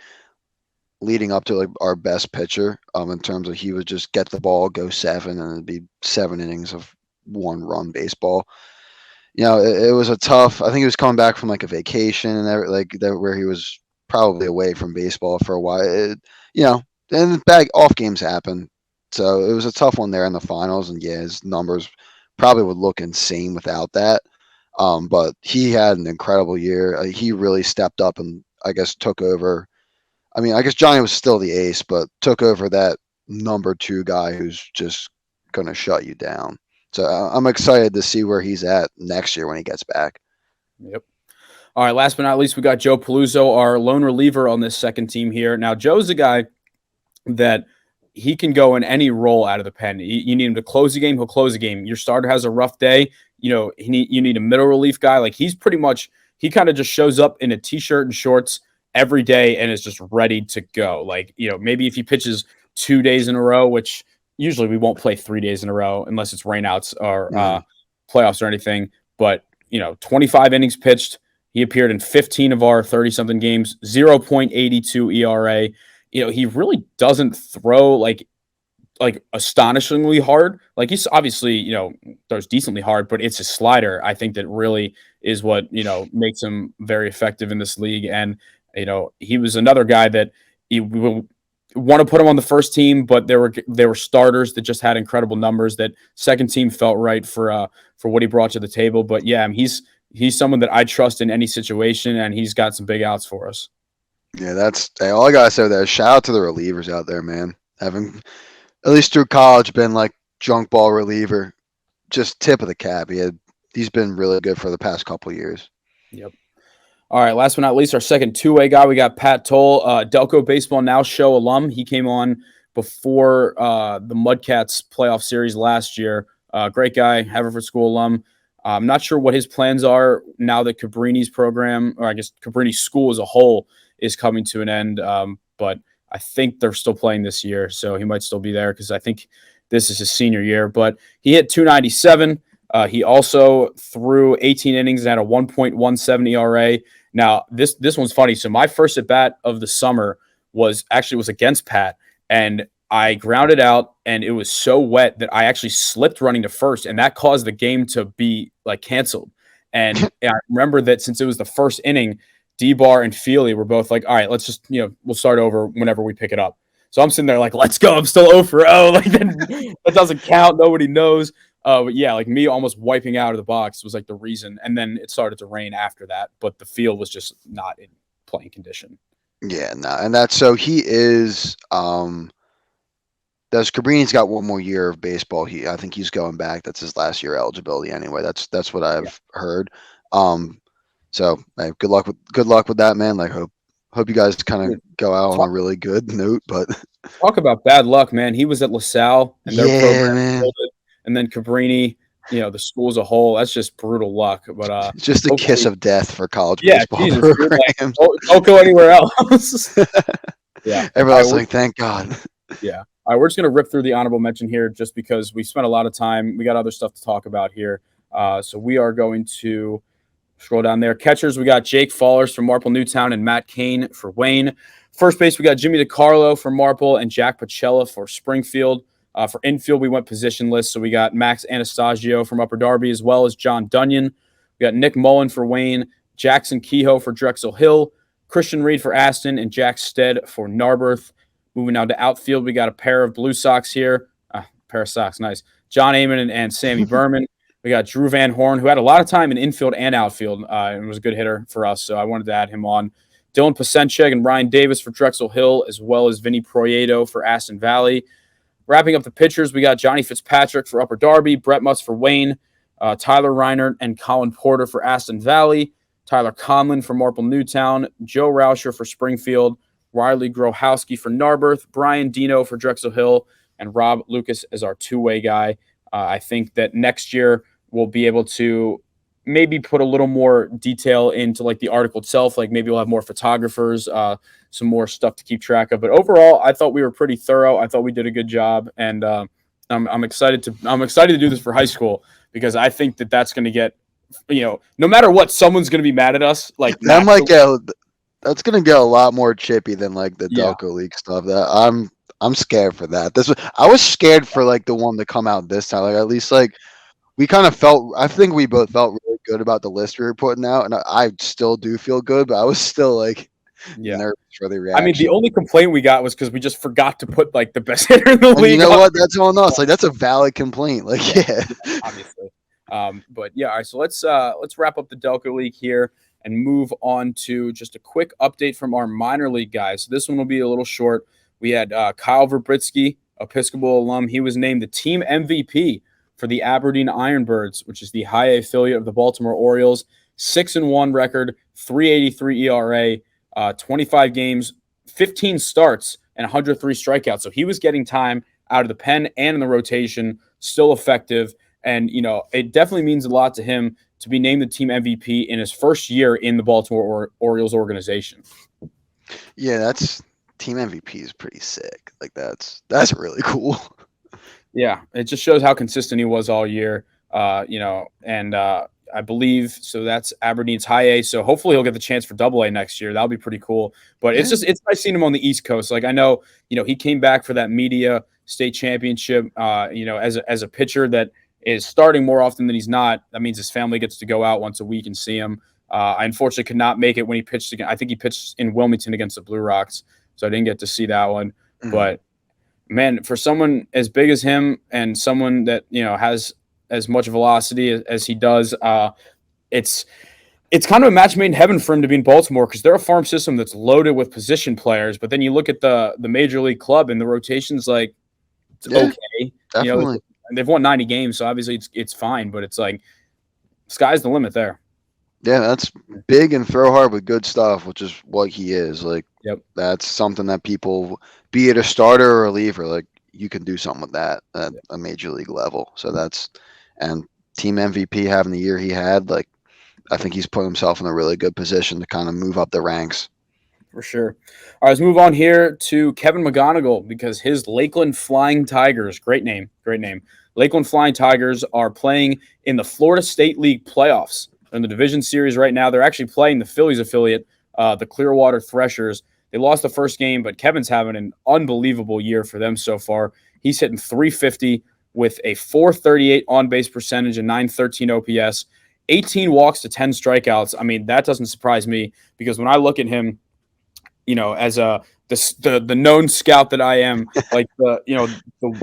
leading up to like our best pitcher. In terms of he would just get the ball, go 7, and it'd be 7 innings of 1-run baseball. It was a tough. I think he was coming back from like a vacation and where he was probably away from baseball for a while. And off games happen. So it was a tough one there in the finals, and yeah, his numbers probably would look insane without that. But he had an incredible year. He really stepped up and I guess took over. I mean, I guess Johnny was still the ace, but took over that number 2 guy who's just going to shut you down. So I'm excited to see where he's at next year when he gets back. Yep. All right, last but not least, we got Joe Paluzzo, our lone reliever on this second team here. Now, Joe's a guy that he can go in any role out of the pen. You need him to close the game, he'll close the game. Your starter has a rough day, you need a middle relief guy. Like, he kind of just shows up in a t-shirt and shorts every day and is just ready to go. Like, maybe if he pitches 2 days in a row, which usually we won't play 3 days in a row unless it's rainouts or playoffs or anything. But, 25 innings pitched. He appeared in 15 of our 30-something games, 0.82 ERA. He really doesn't throw like astonishingly hard. Like, he's obviously, throws decently hard, but it's his slider, I think, that really is what, makes him very effective in this league. And, he was another guy that we want to put him on the first team, but there were starters that just had incredible numbers. That second team felt right for what he brought to the table. But yeah, he's someone that I trust in any situation, and he's got some big outs for us. Yeah, all I gotta say with that is shout out to the relievers out there, man. Having at least through college been like junk ball reliever, just tip of the cap. He's been really good for the past couple of years. Yep. All right, last but not least, our second two-way guy, we got Pat Toll, Delco Baseball Now show alum. He came on before the Mudcats playoff series last year. Great guy, Haverford School alum. I'm not sure what his plans are now that Cabrini's program, or I guess Cabrini's school as a whole, is coming to an end. But I think they're still playing this year, so he might still be there because I think this is his senior year. But he hit 297. He also threw 18 innings and had a 1.17 ERA. Now, this one's funny. So my first at bat of the summer was against Pat, and I grounded out, and it was so wet that I actually slipped running to first, and that caused the game to be like canceled. And I remember that since it was the first inning, D-Bar and Feely were both like, all right, let's just, we'll start over whenever we pick it up. So I'm sitting there like, let's go. I'm still 0 for 0. Like that doesn't count. Nobody knows. But yeah, like me almost wiping out of the box was like the reason. And then it started to rain after that, but the field was just not in playing condition. Yeah, no, and that's so he is. Does Cabrini's got one more year of baseball? I think he's going back. That's his last year eligibility anyway. That's what I've heard. So hey, good luck with that, man. Like hope you guys kind of go out on a really good note. But talk about bad luck, man. He was at LaSalle and their program man. Folded, and then Cabrini, the school as a whole. That's just brutal luck. But it's just a kiss of death for college baseball programs. Don't go anywhere else. Yeah, everyone's like, thank God. Yeah. All right, we're just going to rip through the honorable mention here just because we spent a lot of time. We got other stuff to talk about here. So we are going to scroll down there. Catchers, we got Jake Fallers from Marple Newtown and Matt Kane for Wayne. First base, we got Jimmy DiCarlo for Marple and Jack Pacella for Springfield. For infield, we went positionless. So we got Max Anastasio from Upper Darby as well as John Dunyan. We got Nick Mullen for Wayne, Jackson Kehoe for Drexel Hill, Christian Reed for Aston, and Jack Stead for Narberth. Moving now to outfield, we got a pair of blue socks here. Pair of socks, nice. John Amon and Sammy Berman. We got Drew Van Horn, who had a lot of time in infield and outfield and was a good hitter for us, so I wanted to add him on. Dylan Pasenchek and Ryan Davis for Drexel Hill, as well as Vinny Proieto for Aston Valley. Wrapping up the pitchers, we got Johnny Fitzpatrick for Upper Darby, Brett Mutz for Wayne, Tyler Reinert and Colin Porter for Aston Valley, Tyler Conlon for Marple Newtown, Joe Rauscher for Springfield, Riley Grohowski for Narberth, Brian Dino for Drexel Hill, and Rob Lucas as our two-way guy. I think that next year we'll be able to maybe put a little more detail into like the article itself. Like maybe we'll have more photographers, some more stuff to keep track of. But overall, I thought we were pretty thorough. I thought we did a good job, and I'm excited to do this for high school because I think that that's going to get, no matter what, someone's going to be mad at us. Like that might get. That's gonna get a lot more chippy than like the Delco League stuff. That I'm scared for that. I was scared for like the one to come out this time. Like at least like we kind of felt. I think we both felt really good about the list we were putting out, and I still do feel good, but I was still like nervous for the reaction. I mean, the only complaint we got was because we just forgot to put like the best hitter in the league. You know what? That's on us. Like that's a valid complaint. Like yeah. Obviously. But yeah, all right. So let's wrap up the Delco League here and move on to just a quick update from our minor league guys. So this one will be a little short. We had Kyle Verbritsky, Episcopal alum. He was named the team MVP for the Aberdeen Ironbirds, which is the high A affiliate of the Baltimore Orioles. 6-1 record, 3.83 ERA, 25 games, 15 starts, and 103 strikeouts. So he was getting time out of the pen and in the rotation, still effective. And, it definitely means a lot to him to be named the team MVP in his first year in the Baltimore Orioles organization. Yeah, that's team MVP is pretty sick. Like that's really cool. Yeah, it just shows how consistent he was all year. And I believe so. That's Aberdeen's high A. So hopefully he'll get the chance for Double A next year. That'll be pretty cool. But it's nice seeing him on the East Coast. Like I know, he came back for that media state championship. As a pitcher that is starting more often than he's not. That means his family gets to go out once a week and see him. I unfortunately could not make it when he pitched again. I think he pitched in Wilmington against the Blue Rocks, so I didn't get to see that one. Mm-hmm. But man, for someone as big as him and someone that has as much velocity as he does, it's kind of a match made in heaven for him to be in Baltimore because they're a farm system that's loaded with position players. But then you look at the major league club and the rotation's like okay, definitely. They've won 90 games, so obviously it's fine. But it's like sky's the limit there. Yeah, that's big and throw hard with good stuff, which is what he is. Like, that's something that people, be it a starter or a reliever, like you can do something with that at a major league level. So and team MVP having the year he had, like I think he's put himself in a really good position to kind of move up the ranks. For sure. All right, let's move on here to Kevin McGonigal because his Lakeland Flying Tigers, great name, great name. Lakeland Flying Tigers are playing in the Florida State League playoffs. They're in the division series right now. They're actually playing the Phillies affiliate, the Clearwater Threshers. They lost the first game, but Kevin's having an unbelievable year for them so far. He's hitting 350 with a 438 on-base percentage and 913 OPS, 18 walks to 10 strikeouts. I mean, that doesn't surprise me because when I look at him, as the known scout that I am, like the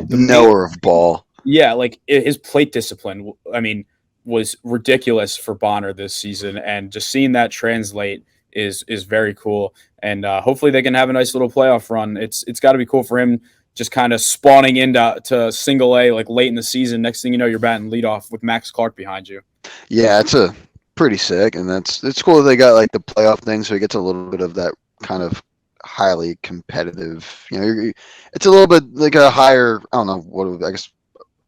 knower of ball. Yeah, like his plate discipline, I mean, was ridiculous for Bonner this season, and just seeing that translate is very cool. And hopefully they can have a nice little playoff run. It's got to be cool for him, just kind of spawning into single A like late in the season. Next thing you know, you're batting leadoff with Max Clark behind you. Yeah, it's a pretty sick, and it's cool that they got like the playoff thing, so he gets a little bit of that kind of highly competitive. It's a little bit like a higher. I don't know what I guess.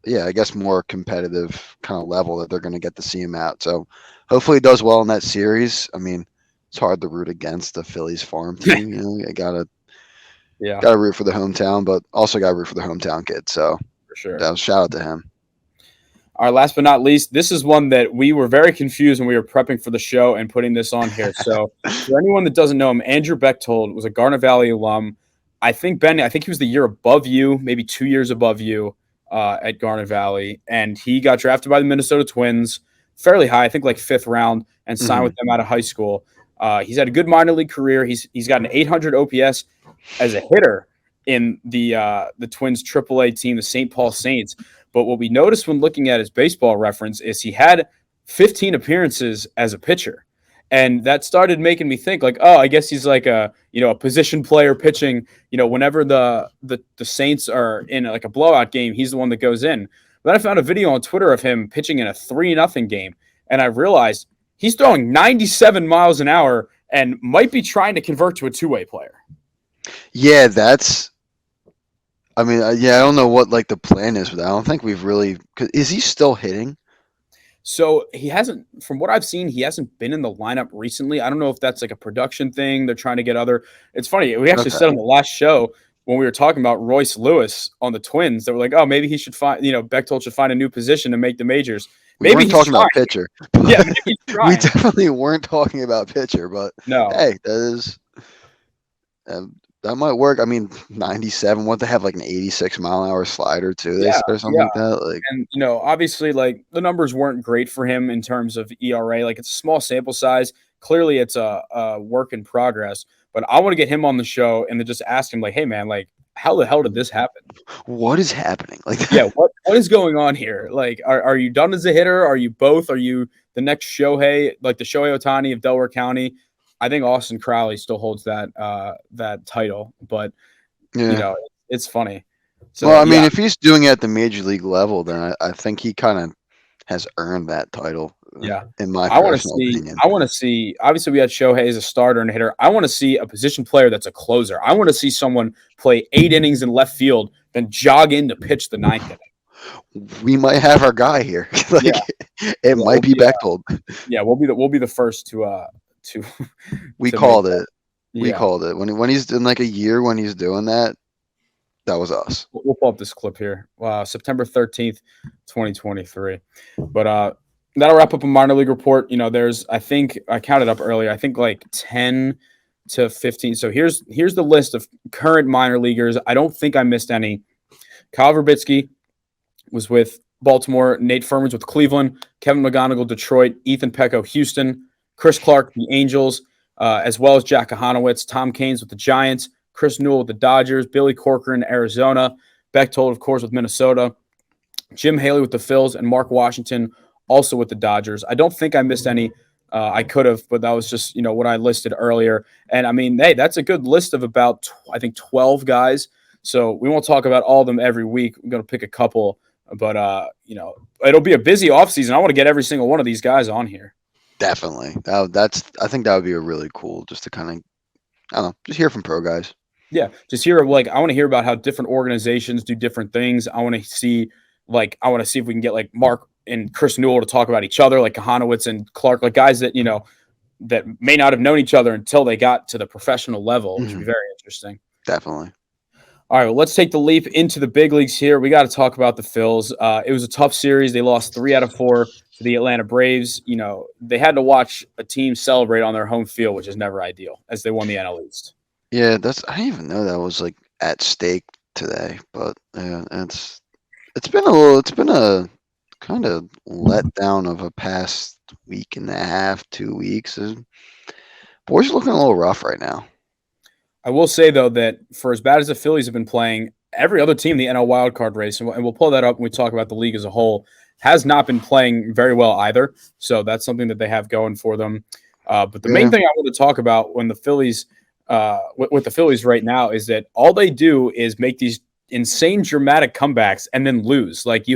Yeah, I guess more competitive kind of level that they're going to get to see him at. So hopefully he does well in that series. I mean, it's hard to root against the Phillies farm team. I gotta root for the hometown, but also gotta root for the hometown kid. So for sure, shout out to him. All right, last but not least, this is one that we were very confused when we were prepping for the show and putting this on here. So for anyone that doesn't know him, Andrew Bechtold was a Garnet Valley alum. I think he was the year above you, maybe 2 years above you at Garnet Valley. And he got drafted by the Minnesota Twins fairly high, I think like 5th round, and signed with them out of high school. He's had a good minor league career. He's got an 800 OPS as a hitter in the Twins AAA team, the St. Paul Saints. But what we noticed when looking at his baseball reference is he had 15 appearances as a pitcher. And that started making me think like, oh, I guess he's like a position player pitching, whenever the Saints are in like a blowout game, he's the one that goes in. But then I found a video on Twitter of him pitching in a 3-0 game. And I realized he's throwing 97 miles an hour and might be trying to convert to a two-way player. Yeah, I don't know what like the plan is with that. I don't think we've really. Is he still hitting? So he hasn't, from what I've seen, he hasn't been in the lineup recently. I don't know if that's like a production thing. They're trying to get other. It's funny. We actually said on the last show when we were talking about Royce Lewis on the Twins, that were like, oh, maybe he should find, Bechtold should find a new position to make the majors. We weren't talking about pitcher. Yeah, maybe he's trying. We definitely weren't talking about pitcher, but no. Hey, that might work. I mean, 97. What they have like an 86 mile an hour slider too, or something like that. Like, and obviously, like the numbers weren't great for him in terms of ERA. Like it's a small sample size. Clearly, it's a work in progress. But I want to get him on the show and then just ask him, like, hey man, like how the hell did this happen? What is happening? Like, yeah, what is going on here? Like, are you done as a hitter? Are you both? Are you the next Shohei, like the Shohei Ohtani of Delaware County? I think Austin Crowley still holds that title, but it's funny. So, well, I mean, if he's doing it at the major league level, then I think he kind of has earned that title. Yeah, in my opinion. I want to see. Obviously, we had Shohei as a starter and a hitter. I want to see a position player that's a closer. I want to see someone play 8 innings in left field, then jog in to pitch the 9th inning. We might have our guy here. It might be Bechtold. Yeah, we'll be the first to. We called it. We called it when he's in like a year when he's doing that. That was us. We'll pull up this clip here. September 13th, 2023. But that'll wrap up a minor league report. There's, I think I counted up earlier, I think like 10 to 15. So here's the list of current minor leaguers. I don't think I missed any. Kyle Verbitsky was with Baltimore. Nate Furman's with Cleveland. Kevin McGonigal, Detroit. Ethan Pecco, Houston. Chris Clark, the Angels, as well as Jack Kahanowitz. Tom Caines with the Giants. Chris Newell with the Dodgers. Billy Corcoran, Arizona. Bechtold, of course, with Minnesota. Jim Haley with the Phils. And Mark Washington also with the Dodgers. I don't think I missed any. I could have, but that was just, what I listed earlier. And, I mean, hey, that's a good list of about, I think, 12 guys. So we won't talk about all of them every week. I'm going to pick a couple. But, it'll be a busy offseason. I want to get every single one of these guys on here. Definitely. I think that would be a really cool just to kind of, I don't know, just hear from pro guys. Yeah, just hear I want to hear about how different organizations do different things. I want to see if we can get like Mark and Chris Newell to talk about each other, like Kahanowitz and Clark, like guys that, that may not have known each other until they got to the professional level, which would be very interesting. Definitely. All right, well, let's take the leap into the big leagues here. We got to talk about the Phils. It was a tough series. They lost 3 out of 4 to the Atlanta Braves. You know, they had to watch a team celebrate on their home field, which is never ideal, as they won the NL East. Yeah, I didn't even know that was like at stake today, but yeah, it's been a kind of letdown of a past week and a half, 2 weeks. Boys are looking a little rough right now. I will say, though, that for as bad as the Phillies have been playing, every other team in the NL wildcard race, and we'll pull that up when we talk about the league as a whole, has not been playing very well either. So that's something that they have going for them. But the main thing I want to talk about when the Phillies, with the Phillies right now, is that all they do is make these insane dramatic comebacks and then lose. Like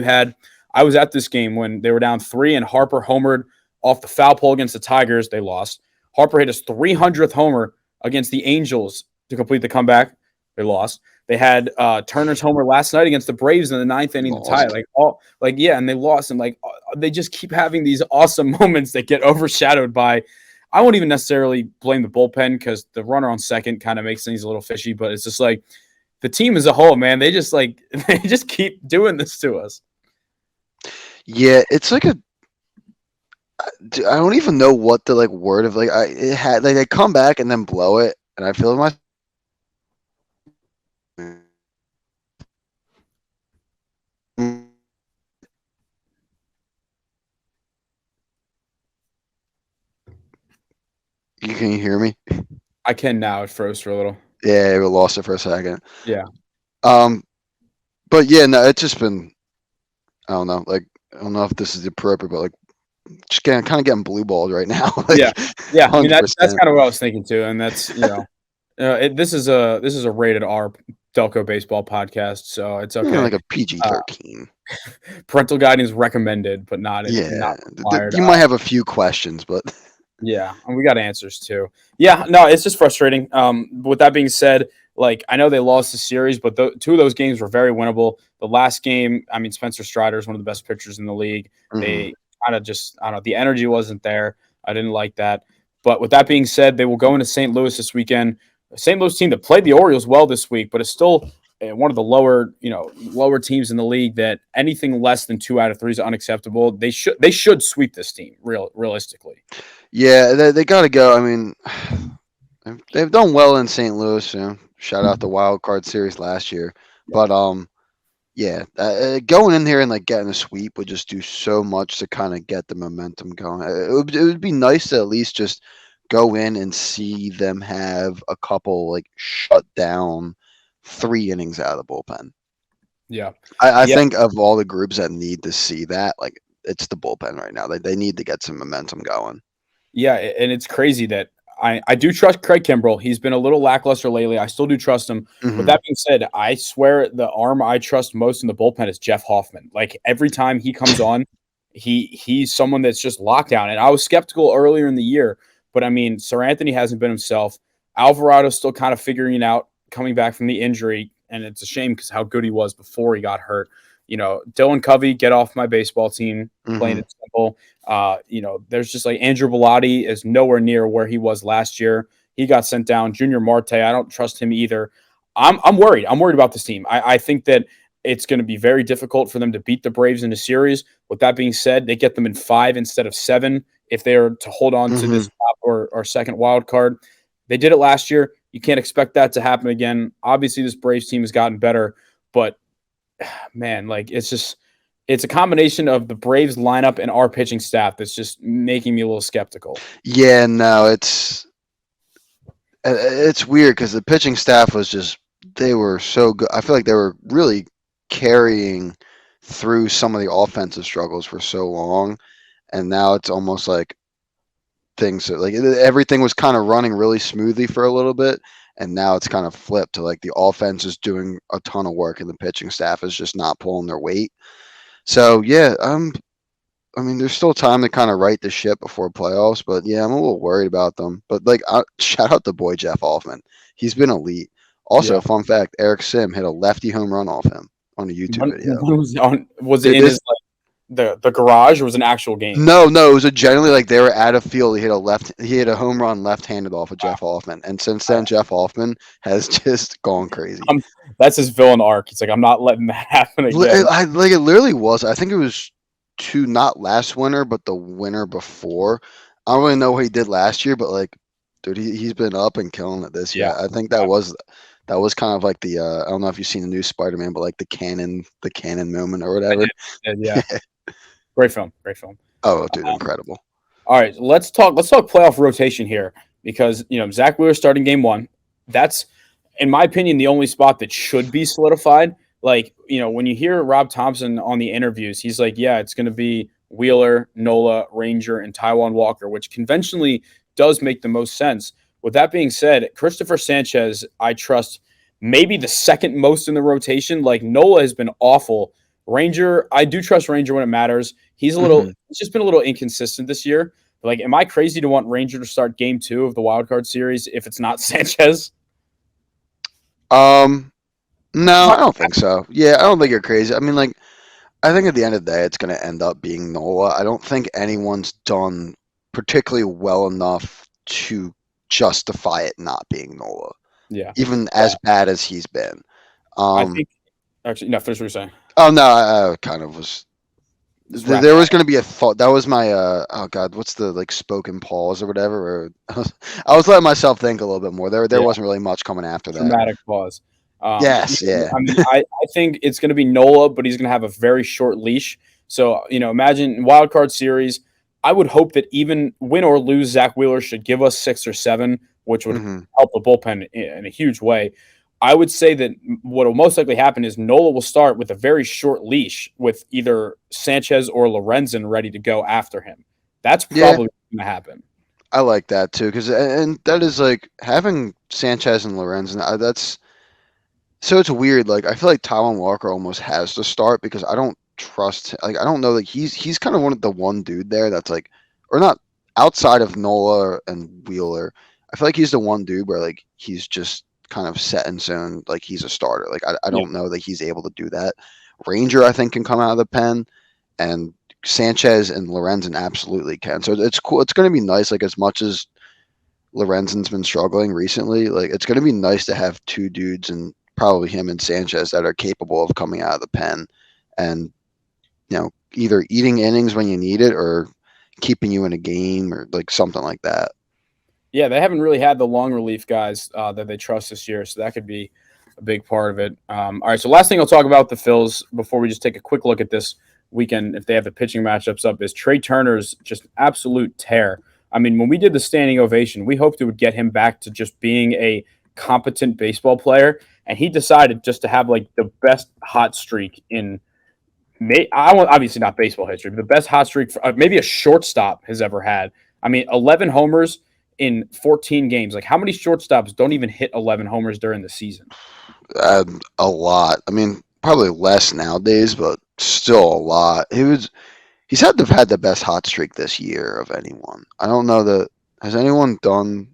I was at this game when they were down 3 and Harper homered off the foul pole against the Tigers. They lost. Harper hit his 300th homer against the Angels to complete the comeback. They lost. They had Turner's homer last night against the Braves in the 9th inning to tie. And they lost. And they just keep having these awesome moments that get overshadowed by. I won't even necessarily blame the bullpen because the runner on second kind of makes things a little fishy. But it's just like the team as a whole, man. They just keep doing this to us. Yeah, it's like I don't even know what the word of they come back and then blow it, and I feel my. Can you hear me? I can now. It froze for a little. Yeah, we lost it for a second. Yeah. But yeah, no, it's just been. I don't know. I don't know if this is appropriate, but just kind of getting blue balled right now. Yeah. I mean that's kind of what I was thinking too, and that's this is a rated R Delco Baseball podcast, so it's okay. Like a PG-13. Parental guidance recommended, but not required. You might have a few questions, but yeah, and we got answers too. Yeah, no, it's just frustrating. With that being said, I know they lost the series, but 2 of those games were very winnable. The last game, I mean, Spencer Strider is one of the best pitchers in the league. They kind of just, I don't know, the energy wasn't there. I didn't like that. But with that being said, they will go into St. Louis this weekend. A St. Louis team that played the Orioles well this week, but it's still one of the lower teams in the league that anything less than 2 out of 3 is unacceptable. They should sweep this team realistically. Yeah, they got to go. I mean, they've done well in St. Louis. Shout out the wild card series last year, but going in here and getting a sweep would just do so much to kind of get the momentum going. It would be nice to at least just go in and see them have a couple shut down 3 innings out of the bullpen. Yeah, I think of all the groups that need to see that, it's the bullpen right now. They need to get some momentum going. Yeah, and it's crazy that I do trust Craig Kimbrell. He's been a little lackluster lately. I still do trust him. With that being said, I swear the arm I trust most in the bullpen is Jeff Hoffman. Every time he comes on, he's someone that's just locked down. And I was skeptical earlier in the year, but I mean, Sir Anthony hasn't been himself. Alvarado's still kind of figuring it out, coming back from the injury, and it's a shame because how good he was before he got hurt. Dylan Covey, get off my baseball team, plain and simple. There's just Andrew Bellotti is nowhere near where he was last year. He got sent down. Junior Marte, I don't trust him either. I'm worried. I'm worried about this team. I think that it's going to be very difficult for them to beat the Braves in a series. With that being said, they get them in 5 instead of 7 if they are to hold on to this top or second wild card. They did it last year. You can't expect that to happen again. Obviously, this Braves team has gotten better, but man, it's a combination of the Braves lineup and our pitching staff that's just making me a little skeptical. Yeah, no, it's weird because the pitching staff they were so good. I feel like they were really carrying through some of the offensive struggles for so long, and now it's almost like everything was kind of running really smoothly for a little bit. And now it's kind of flipped to the offense is doing a ton of work and the pitching staff is just not pulling their weight. So yeah, I mean, there's still time to kind of right the ship before playoffs, but yeah, I'm a little worried about them. But shout out the boy Jeff Hoffman. He's been elite. Also, fun fact: Eric Sim hit a lefty home run off him on a YouTube video. Was it in his the garage was an actual game? No, it was generally like they were at a field. He hit a home run left-handed off of Jeff Hoffman, and since then Jeff Hoffman has just gone crazy. That's his villain arc. He's like, I'm not letting that happen again. It literally was. I think it was not last winter, but the winter before. I don't really know what he did last year, but like, dude, he's been up and killing it this year. I think that was kind of like the I don't know if you've seen the new Spider-Man, but like the canon moment or whatever. Yeah. Great film. Oh, dude, incredible. All right, let's talk playoff rotation here because Zach Wheeler starting game 1. That's, in my opinion, the only spot that should be solidified. Like, when you hear Rob Thompson on the interviews, he's like, yeah, it's going to be Wheeler, Nola, Ranger, and Taijuan Walker, which conventionally does make the most sense. With that being said, Christopher Sanchez, I trust maybe the second most in the rotation. Like, Nola has been awful. Ranger, I do trust Ranger when it matters. He's he's just been a little inconsistent this year. Like, am I crazy to want Ranger to start game 2 of the wild card series if it's not Sanchez? No, I don't think so. Yeah, I don't think you're crazy. I mean, like, I think at the end of the day, it's going to end up being Nola. I don't think anyone's done particularly well enough to justify it not being Nola. Yeah. Even as bad as he's been. I think, actually, no, finish what you're saying. Oh, no, I kind of was. There was going to be a thought. That was my, oh, God, what's the, like, spoken pause or whatever? Or, I was letting myself think a little bit more. There wasn't really much coming after that. Dramatic pause. Yes, yeah. I mean, I think it's going to be Nola, but he's going to have a very short leash. So, imagine wild card series. I would hope that even win or lose, Zach Wheeler should give us 6 or 7, which would help the bullpen in a huge way. I would say that what will most likely happen is Nola will start with a very short leash with either Sanchez or Lorenzen ready to go after him. That's probably going to happen. I like that too, and that is like having Sanchez and Lorenzen. That's so it's weird. Like I feel like Taijuan Walker almost has to start because I don't trust. Like I don't know. Like he's kind of the one dude there that's like, or not outside of Nola and Wheeler. I feel like he's the one dude where like he's just kind of set in stone, like he's a starter. Like I don't know that he's able to do that. Ranger, I think, can come out of the pen, and Sanchez and Lorenzen absolutely can. So it's cool. It's going to be nice. Like as much as Lorenzen's been struggling recently, like it's going to be nice to have two dudes and probably him and Sanchez that are capable of coming out of the pen and either eating innings when you need it or keeping you in a game or like something like that. Yeah, they haven't really had the long relief guys that they trust this year, so that could be a big part of it. All right, so last thing I'll talk about the Phils before we just take a quick look at this weekend, if they have the pitching matchups up, is Trey Turner's just absolute tear. I mean, when we did the standing ovation, we hoped it would get him back to just being a competent baseball player, and he decided just to have like the best hot streak in obviously not baseball history, but the best hot streak maybe a shortstop has ever had. I mean, 11 homers in 14 games. Like, how many shortstops don't even hit 11 homers during the season? A lot. I mean, probably less nowadays, but still a lot. He's had to have had the best hot streak this year of anyone. I don't know that has anyone done.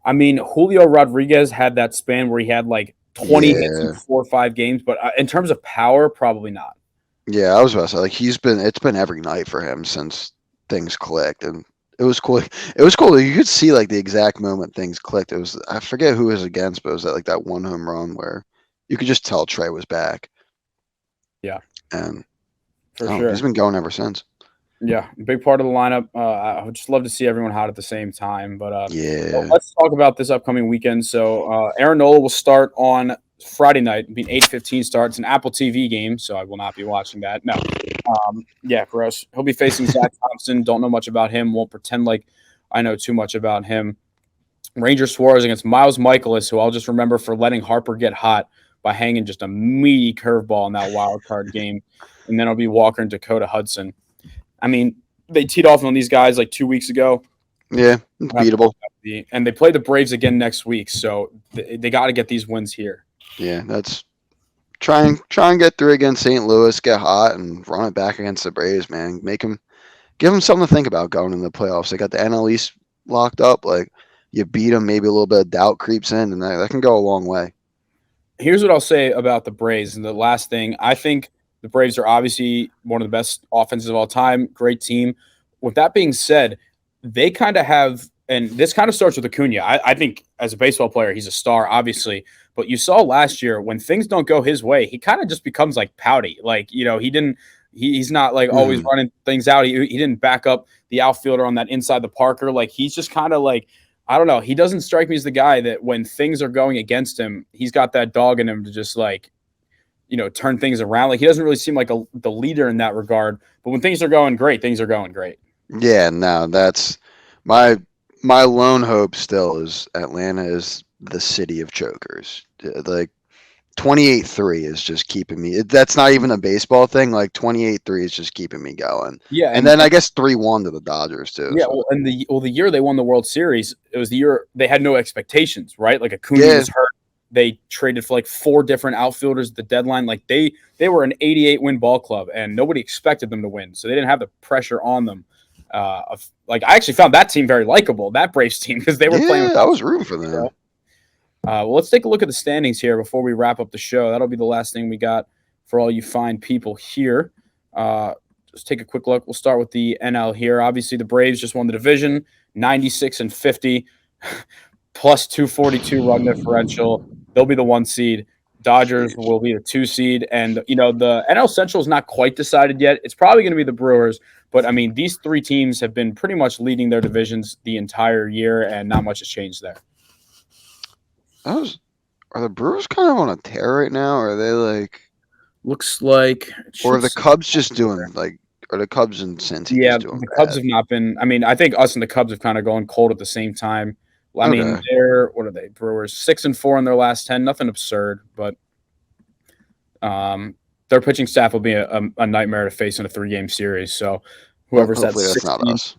I mean, Julio Rodriguez had that span where he had like 20 hits in 4 or 5 games, but in terms of power, probably not. Yeah, I was about to say, like it's been every night for him since things clicked, and it was cool. It was cool. You could see like the exact moment things clicked. It was I forget who it was against, but it was that one home run where you could just tell Trey was back. Yeah, and for sure, he's been going ever since. Yeah, big part of the lineup. I would just love to see everyone hot at the same time. But yeah, let's talk about this upcoming weekend. So Aaron Nola will start on Friday night. It'll be an 8:15 start. It's an Apple TV game, so I will not be watching that. No. Yeah, gross. He'll be facing Zach Thompson. Don't know much about him. Won't pretend like I know too much about him. Ranger Suarez against Miles Michaelis, who I'll just remember for letting Harper get hot by hanging just a meaty curveball in that wild card game. And then it'll be Walker and Dakota Hudson. I mean, they teed off on these guys like 2 weeks ago. Yeah, beatable. And they play the Braves again next week, so they got to get these wins here. Yeah, that's try and get through against St. Louis, get hot, and run it back against the Braves, man. Give them something to think about going in the playoffs. They got the NL East locked up. Like, you beat them, maybe a little bit of doubt creeps in, and that can go a long way. Here's what I'll say about the Braves, and the last thing, I think The Braves are obviously one of the best offenses of all time. Great team. With that being said, they kind of have, and this kind of starts with Acuna. I think as a baseball player, he's a star, obviously. But you saw last year when things don't go his way, he kind of just becomes like pouty. Like, he's not like always running things out. He didn't back up the outfielder on that inside the Parker. Like, he's just kind of like, I don't know. He doesn't strike me as the guy that when things are going against him, he's got that dog in him to just like, turn things around. Like, he doesn't really seem like the leader in that regard. But when things are going great, things are going great. Yeah, no, that's my lone hope still is Atlanta is the city of chokers. Like 28-3 is just keeping me. That's not even a baseball thing. Like 28-3 is just keeping me going. Yeah, and then I guess 3-1 to the Dodgers too. Yeah, so. the year they won the World Series, it was the year they had no expectations, right? Like Acuna was hurt. They traded for like 4 different outfielders at the deadline. Like they were an 88 win ball club, and nobody expected them to win, so they didn't have the pressure on them. I actually found that team very likable, that Braves team, because they were playing. I was rooting for them. Well, let's take a look at the standings here before we wrap up the show. That'll be the last thing we got for all you fine people here. Just take a quick look. We'll start with the NL here. Obviously, the Braves just won the division, 96-50, plus 242 run differential. They'll be the 1 seed. Dodgers will be the 2 seed. And, the NL Central is not quite decided yet. It's probably going to be the Brewers. But, I mean, these 3 teams have been pretty much leading their divisions the entire year, and not much has changed there. Are the Brewers kind of on a tear right now? Or are they like... Looks like... Or are the Cubs just doing, like... Are the Cubs and Cincy Yeah, doing the bad? Cubs have not been... I mean, I think us and the Cubs have kind of gone cold at the same time. I mean, they're... What are they? Brewers 6-4 in their last 10. Nothing absurd, but... their pitching staff will be a nightmare to face in a 3-game series. So whoever's hopefully that's not us.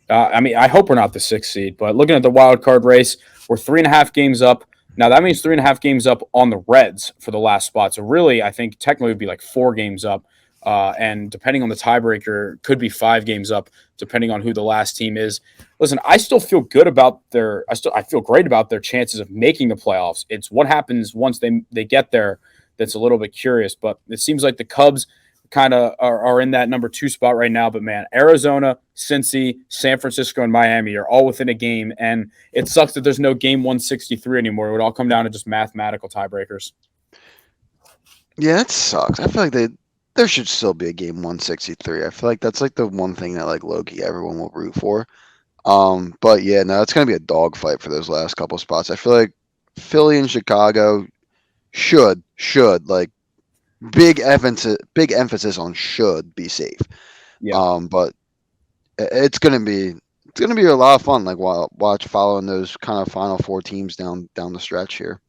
I mean, I hope we're not the 6th seed. But looking at the wild card race, we're 3.5 games up. Now that means 3.5 games up on the Reds for the last spot. So really, I think technically it would be like 4 games up. And depending on the tiebreaker, could be 5 games up, depending on who the last team is. Listen, I still feel good about I feel great about their chances of making the playoffs. It's what happens once they get there that's a little bit curious. But it seems like the Cubs kind of are in that number 2 spot right now. But, man, Arizona, Cincy, San Francisco, and Miami are all within a game. And it sucks that there's no game 163 anymore. It would all come down to just mathematical tiebreakers. Yeah, it sucks. I feel like there should still be a game 163. I feel like that's like the one thing that like low-key everyone will root for. But yeah, no, it's gonna be a dogfight for those last couple spots. I feel like Philly and Chicago should like big emphasis on should be safe. Yeah. But it's gonna be a lot of fun. Like watch following those kind of final 4 teams down the stretch here.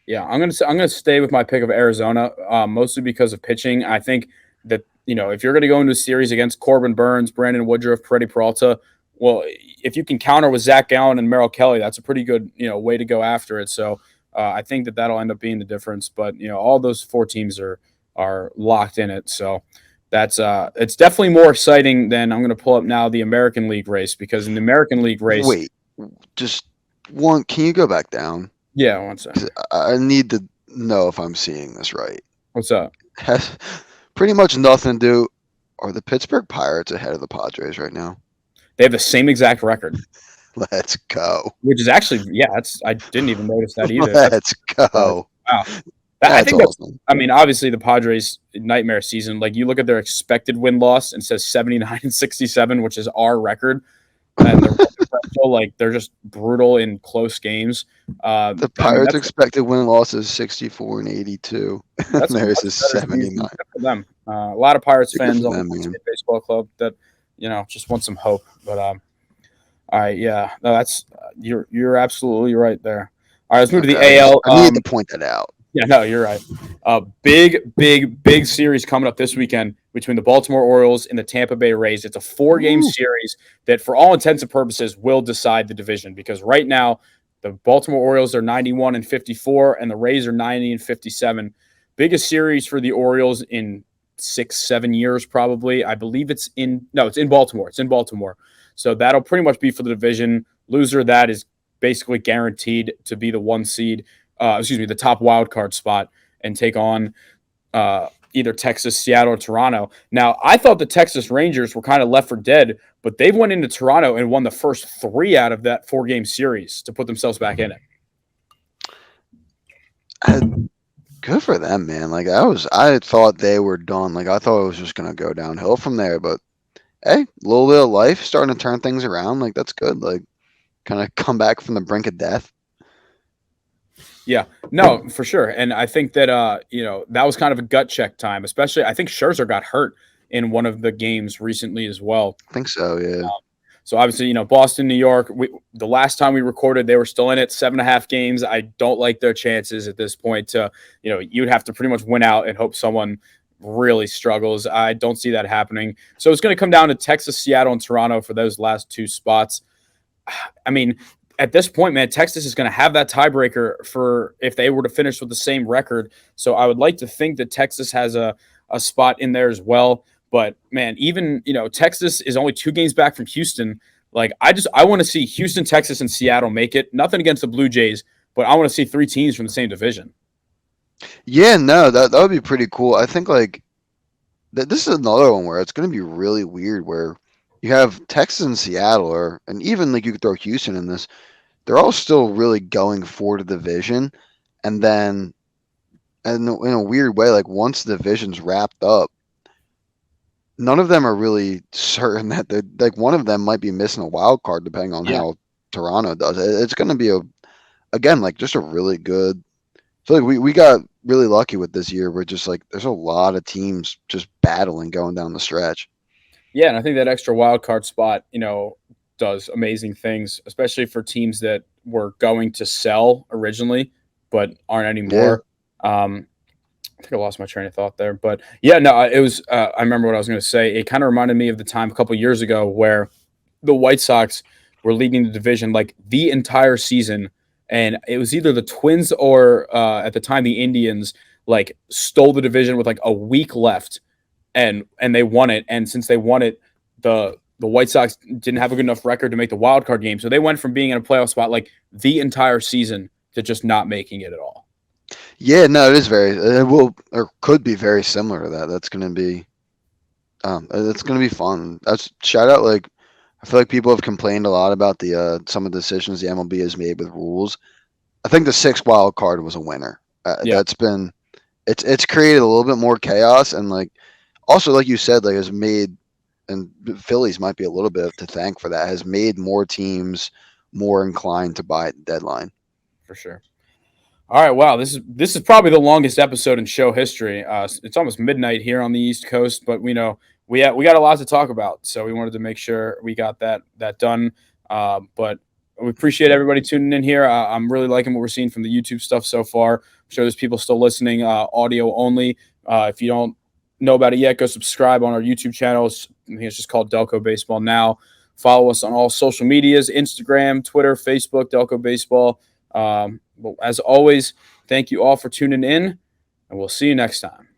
Yeah, I'm gonna stay with my pick of Arizona, mostly because of pitching. I think that if you're gonna go into a series against Corbin Burns, Brandon Woodruff, Freddie Peralta, well, if you can counter with Zach Gallen and Merrill Kelly, that's a pretty good way to go after it. So I think that'll end up being the difference. But all those 4 teams are locked in it. So that's it's definitely more exciting than I'm gonna pull up now the American League race, because in the American League race, wait, just one. Can you go back down? Yeah, one second. I need to know if I'm seeing this right. What's up? Has pretty much nothing to do. Are the Pittsburgh Pirates ahead of the Padres right now? They have the same exact record. Let's go. Which is actually, I didn't even notice that either. Let's go. Wow. I think awesome. I mean, obviously the Padres' nightmare season. Like, you look at their expected win-loss and it says 79-67, which is our record. And they're just brutal in close games. The Pirates' expected win-loss is 64-82. Theirs is 79. Good for them. A lot of Pirates fans on the baseball club that just want some hope. But all right, yeah, no, that's you're absolutely right there. All right, let's move to the AL. I need to point that out. Yeah, no, you're right. Big series coming up this weekend between the Baltimore Orioles and the Tampa Bay Rays. It's a 4-game series that, for all intents and purposes, will decide the division, because right now the Baltimore Orioles are 91-54 and the Rays are 90-57. Biggest series for the Orioles in 6-7 years, probably. I believe it's in Baltimore. It's in Baltimore. So that'll pretty much be for the division. Loser of that is basically guaranteed to be the 1 seed. The top wild card spot, and take on either Texas, Seattle, or Toronto. Now, I thought the Texas Rangers were kind of left for dead, but they've went into Toronto and won the first 3 out of that 4-game series to put themselves back in it. Good for them, man. Like I thought they were done. Like I thought it was just gonna go downhill from there. But hey, a little bit of life starting to turn things around. Like that's good. Like kind of come back from the brink of death. Yeah, no, for sure. And I think that that was kind of a gut check time, especially I think Scherzer got hurt in one of the games recently as well. I think so. Yeah. So obviously, Boston, New York, the last time we recorded, they were still in it, 7.5 games. I don't like their chances at this point to, you'd have to pretty much win out and hope someone really struggles. I don't see that happening. So it's going to come down to Texas, Seattle, and Toronto for those last 2 spots. I mean, at this point, man, Texas is going to have that tiebreaker for if they were to finish with the same record. So I would like to think that Texas has a spot in there as well. But man, even Texas is only 2 games back from Houston. Like I want to see Houston, Texas, and Seattle make it. Nothing against the Blue Jays, but I want to see 3 teams from the same division. Yeah, no, that would be pretty cool. I think like this is another one where it's going to be really weird where you have Texas and Seattle, and even like you could throw Houston in this. They're all still really going for the division, and then and in a weird way, like once the division's wrapped up, none of them are really certain that they're like one of them might be missing a wild card depending on how Toronto does. It's going to be again like just a really good. I feel like we got really lucky with this year. We're just like there's a lot of teams just battling going down the stretch. Yeah, and I think that extra wild card spot, does amazing things, especially for teams that were going to sell originally but aren't anymore. Yeah. I think I lost my train of thought there, but yeah, no, it was. I remember what I was going to say. It kind of reminded me of the time a couple of years ago where the White Sox were leading the division like the entire season, and it was either the Twins or at the time the Indians like stole the division with like a week left, and they won it. And since they won it, the White Sox didn't have a good enough record to make the wild card game, so they went from being in a playoff spot like the entire season to just not making it at all. Yeah, no, it is it will or could be very similar to that. That's going to be fun. That's shout out. Like, I feel like people have complained a lot about the some of the decisions the MLB has made with rules. I think the 6th wild card was a winner. That's been, it's created a little bit more chaos and like, also like you said, like has made, and Phillies might be a little bit to thank for that. Has made more teams more inclined to buy at the deadline. For sure. All right, wow, this is probably the longest episode in show history. It's almost midnight here on the East Coast, but we got a lot to talk about, so we wanted to make sure we got that done. But we appreciate everybody tuning in here. I'm really liking what we're seeing from the YouTube stuff so far. I'm sure there's people still listening, audio only. If you don't know about it yet, go subscribe on our YouTube channels. I think it's just called Delco Baseball Now. Follow us on all social medias: Instagram, Twitter, Facebook, Delco Baseball. But as always, thank you all for tuning in, and we'll see you next time.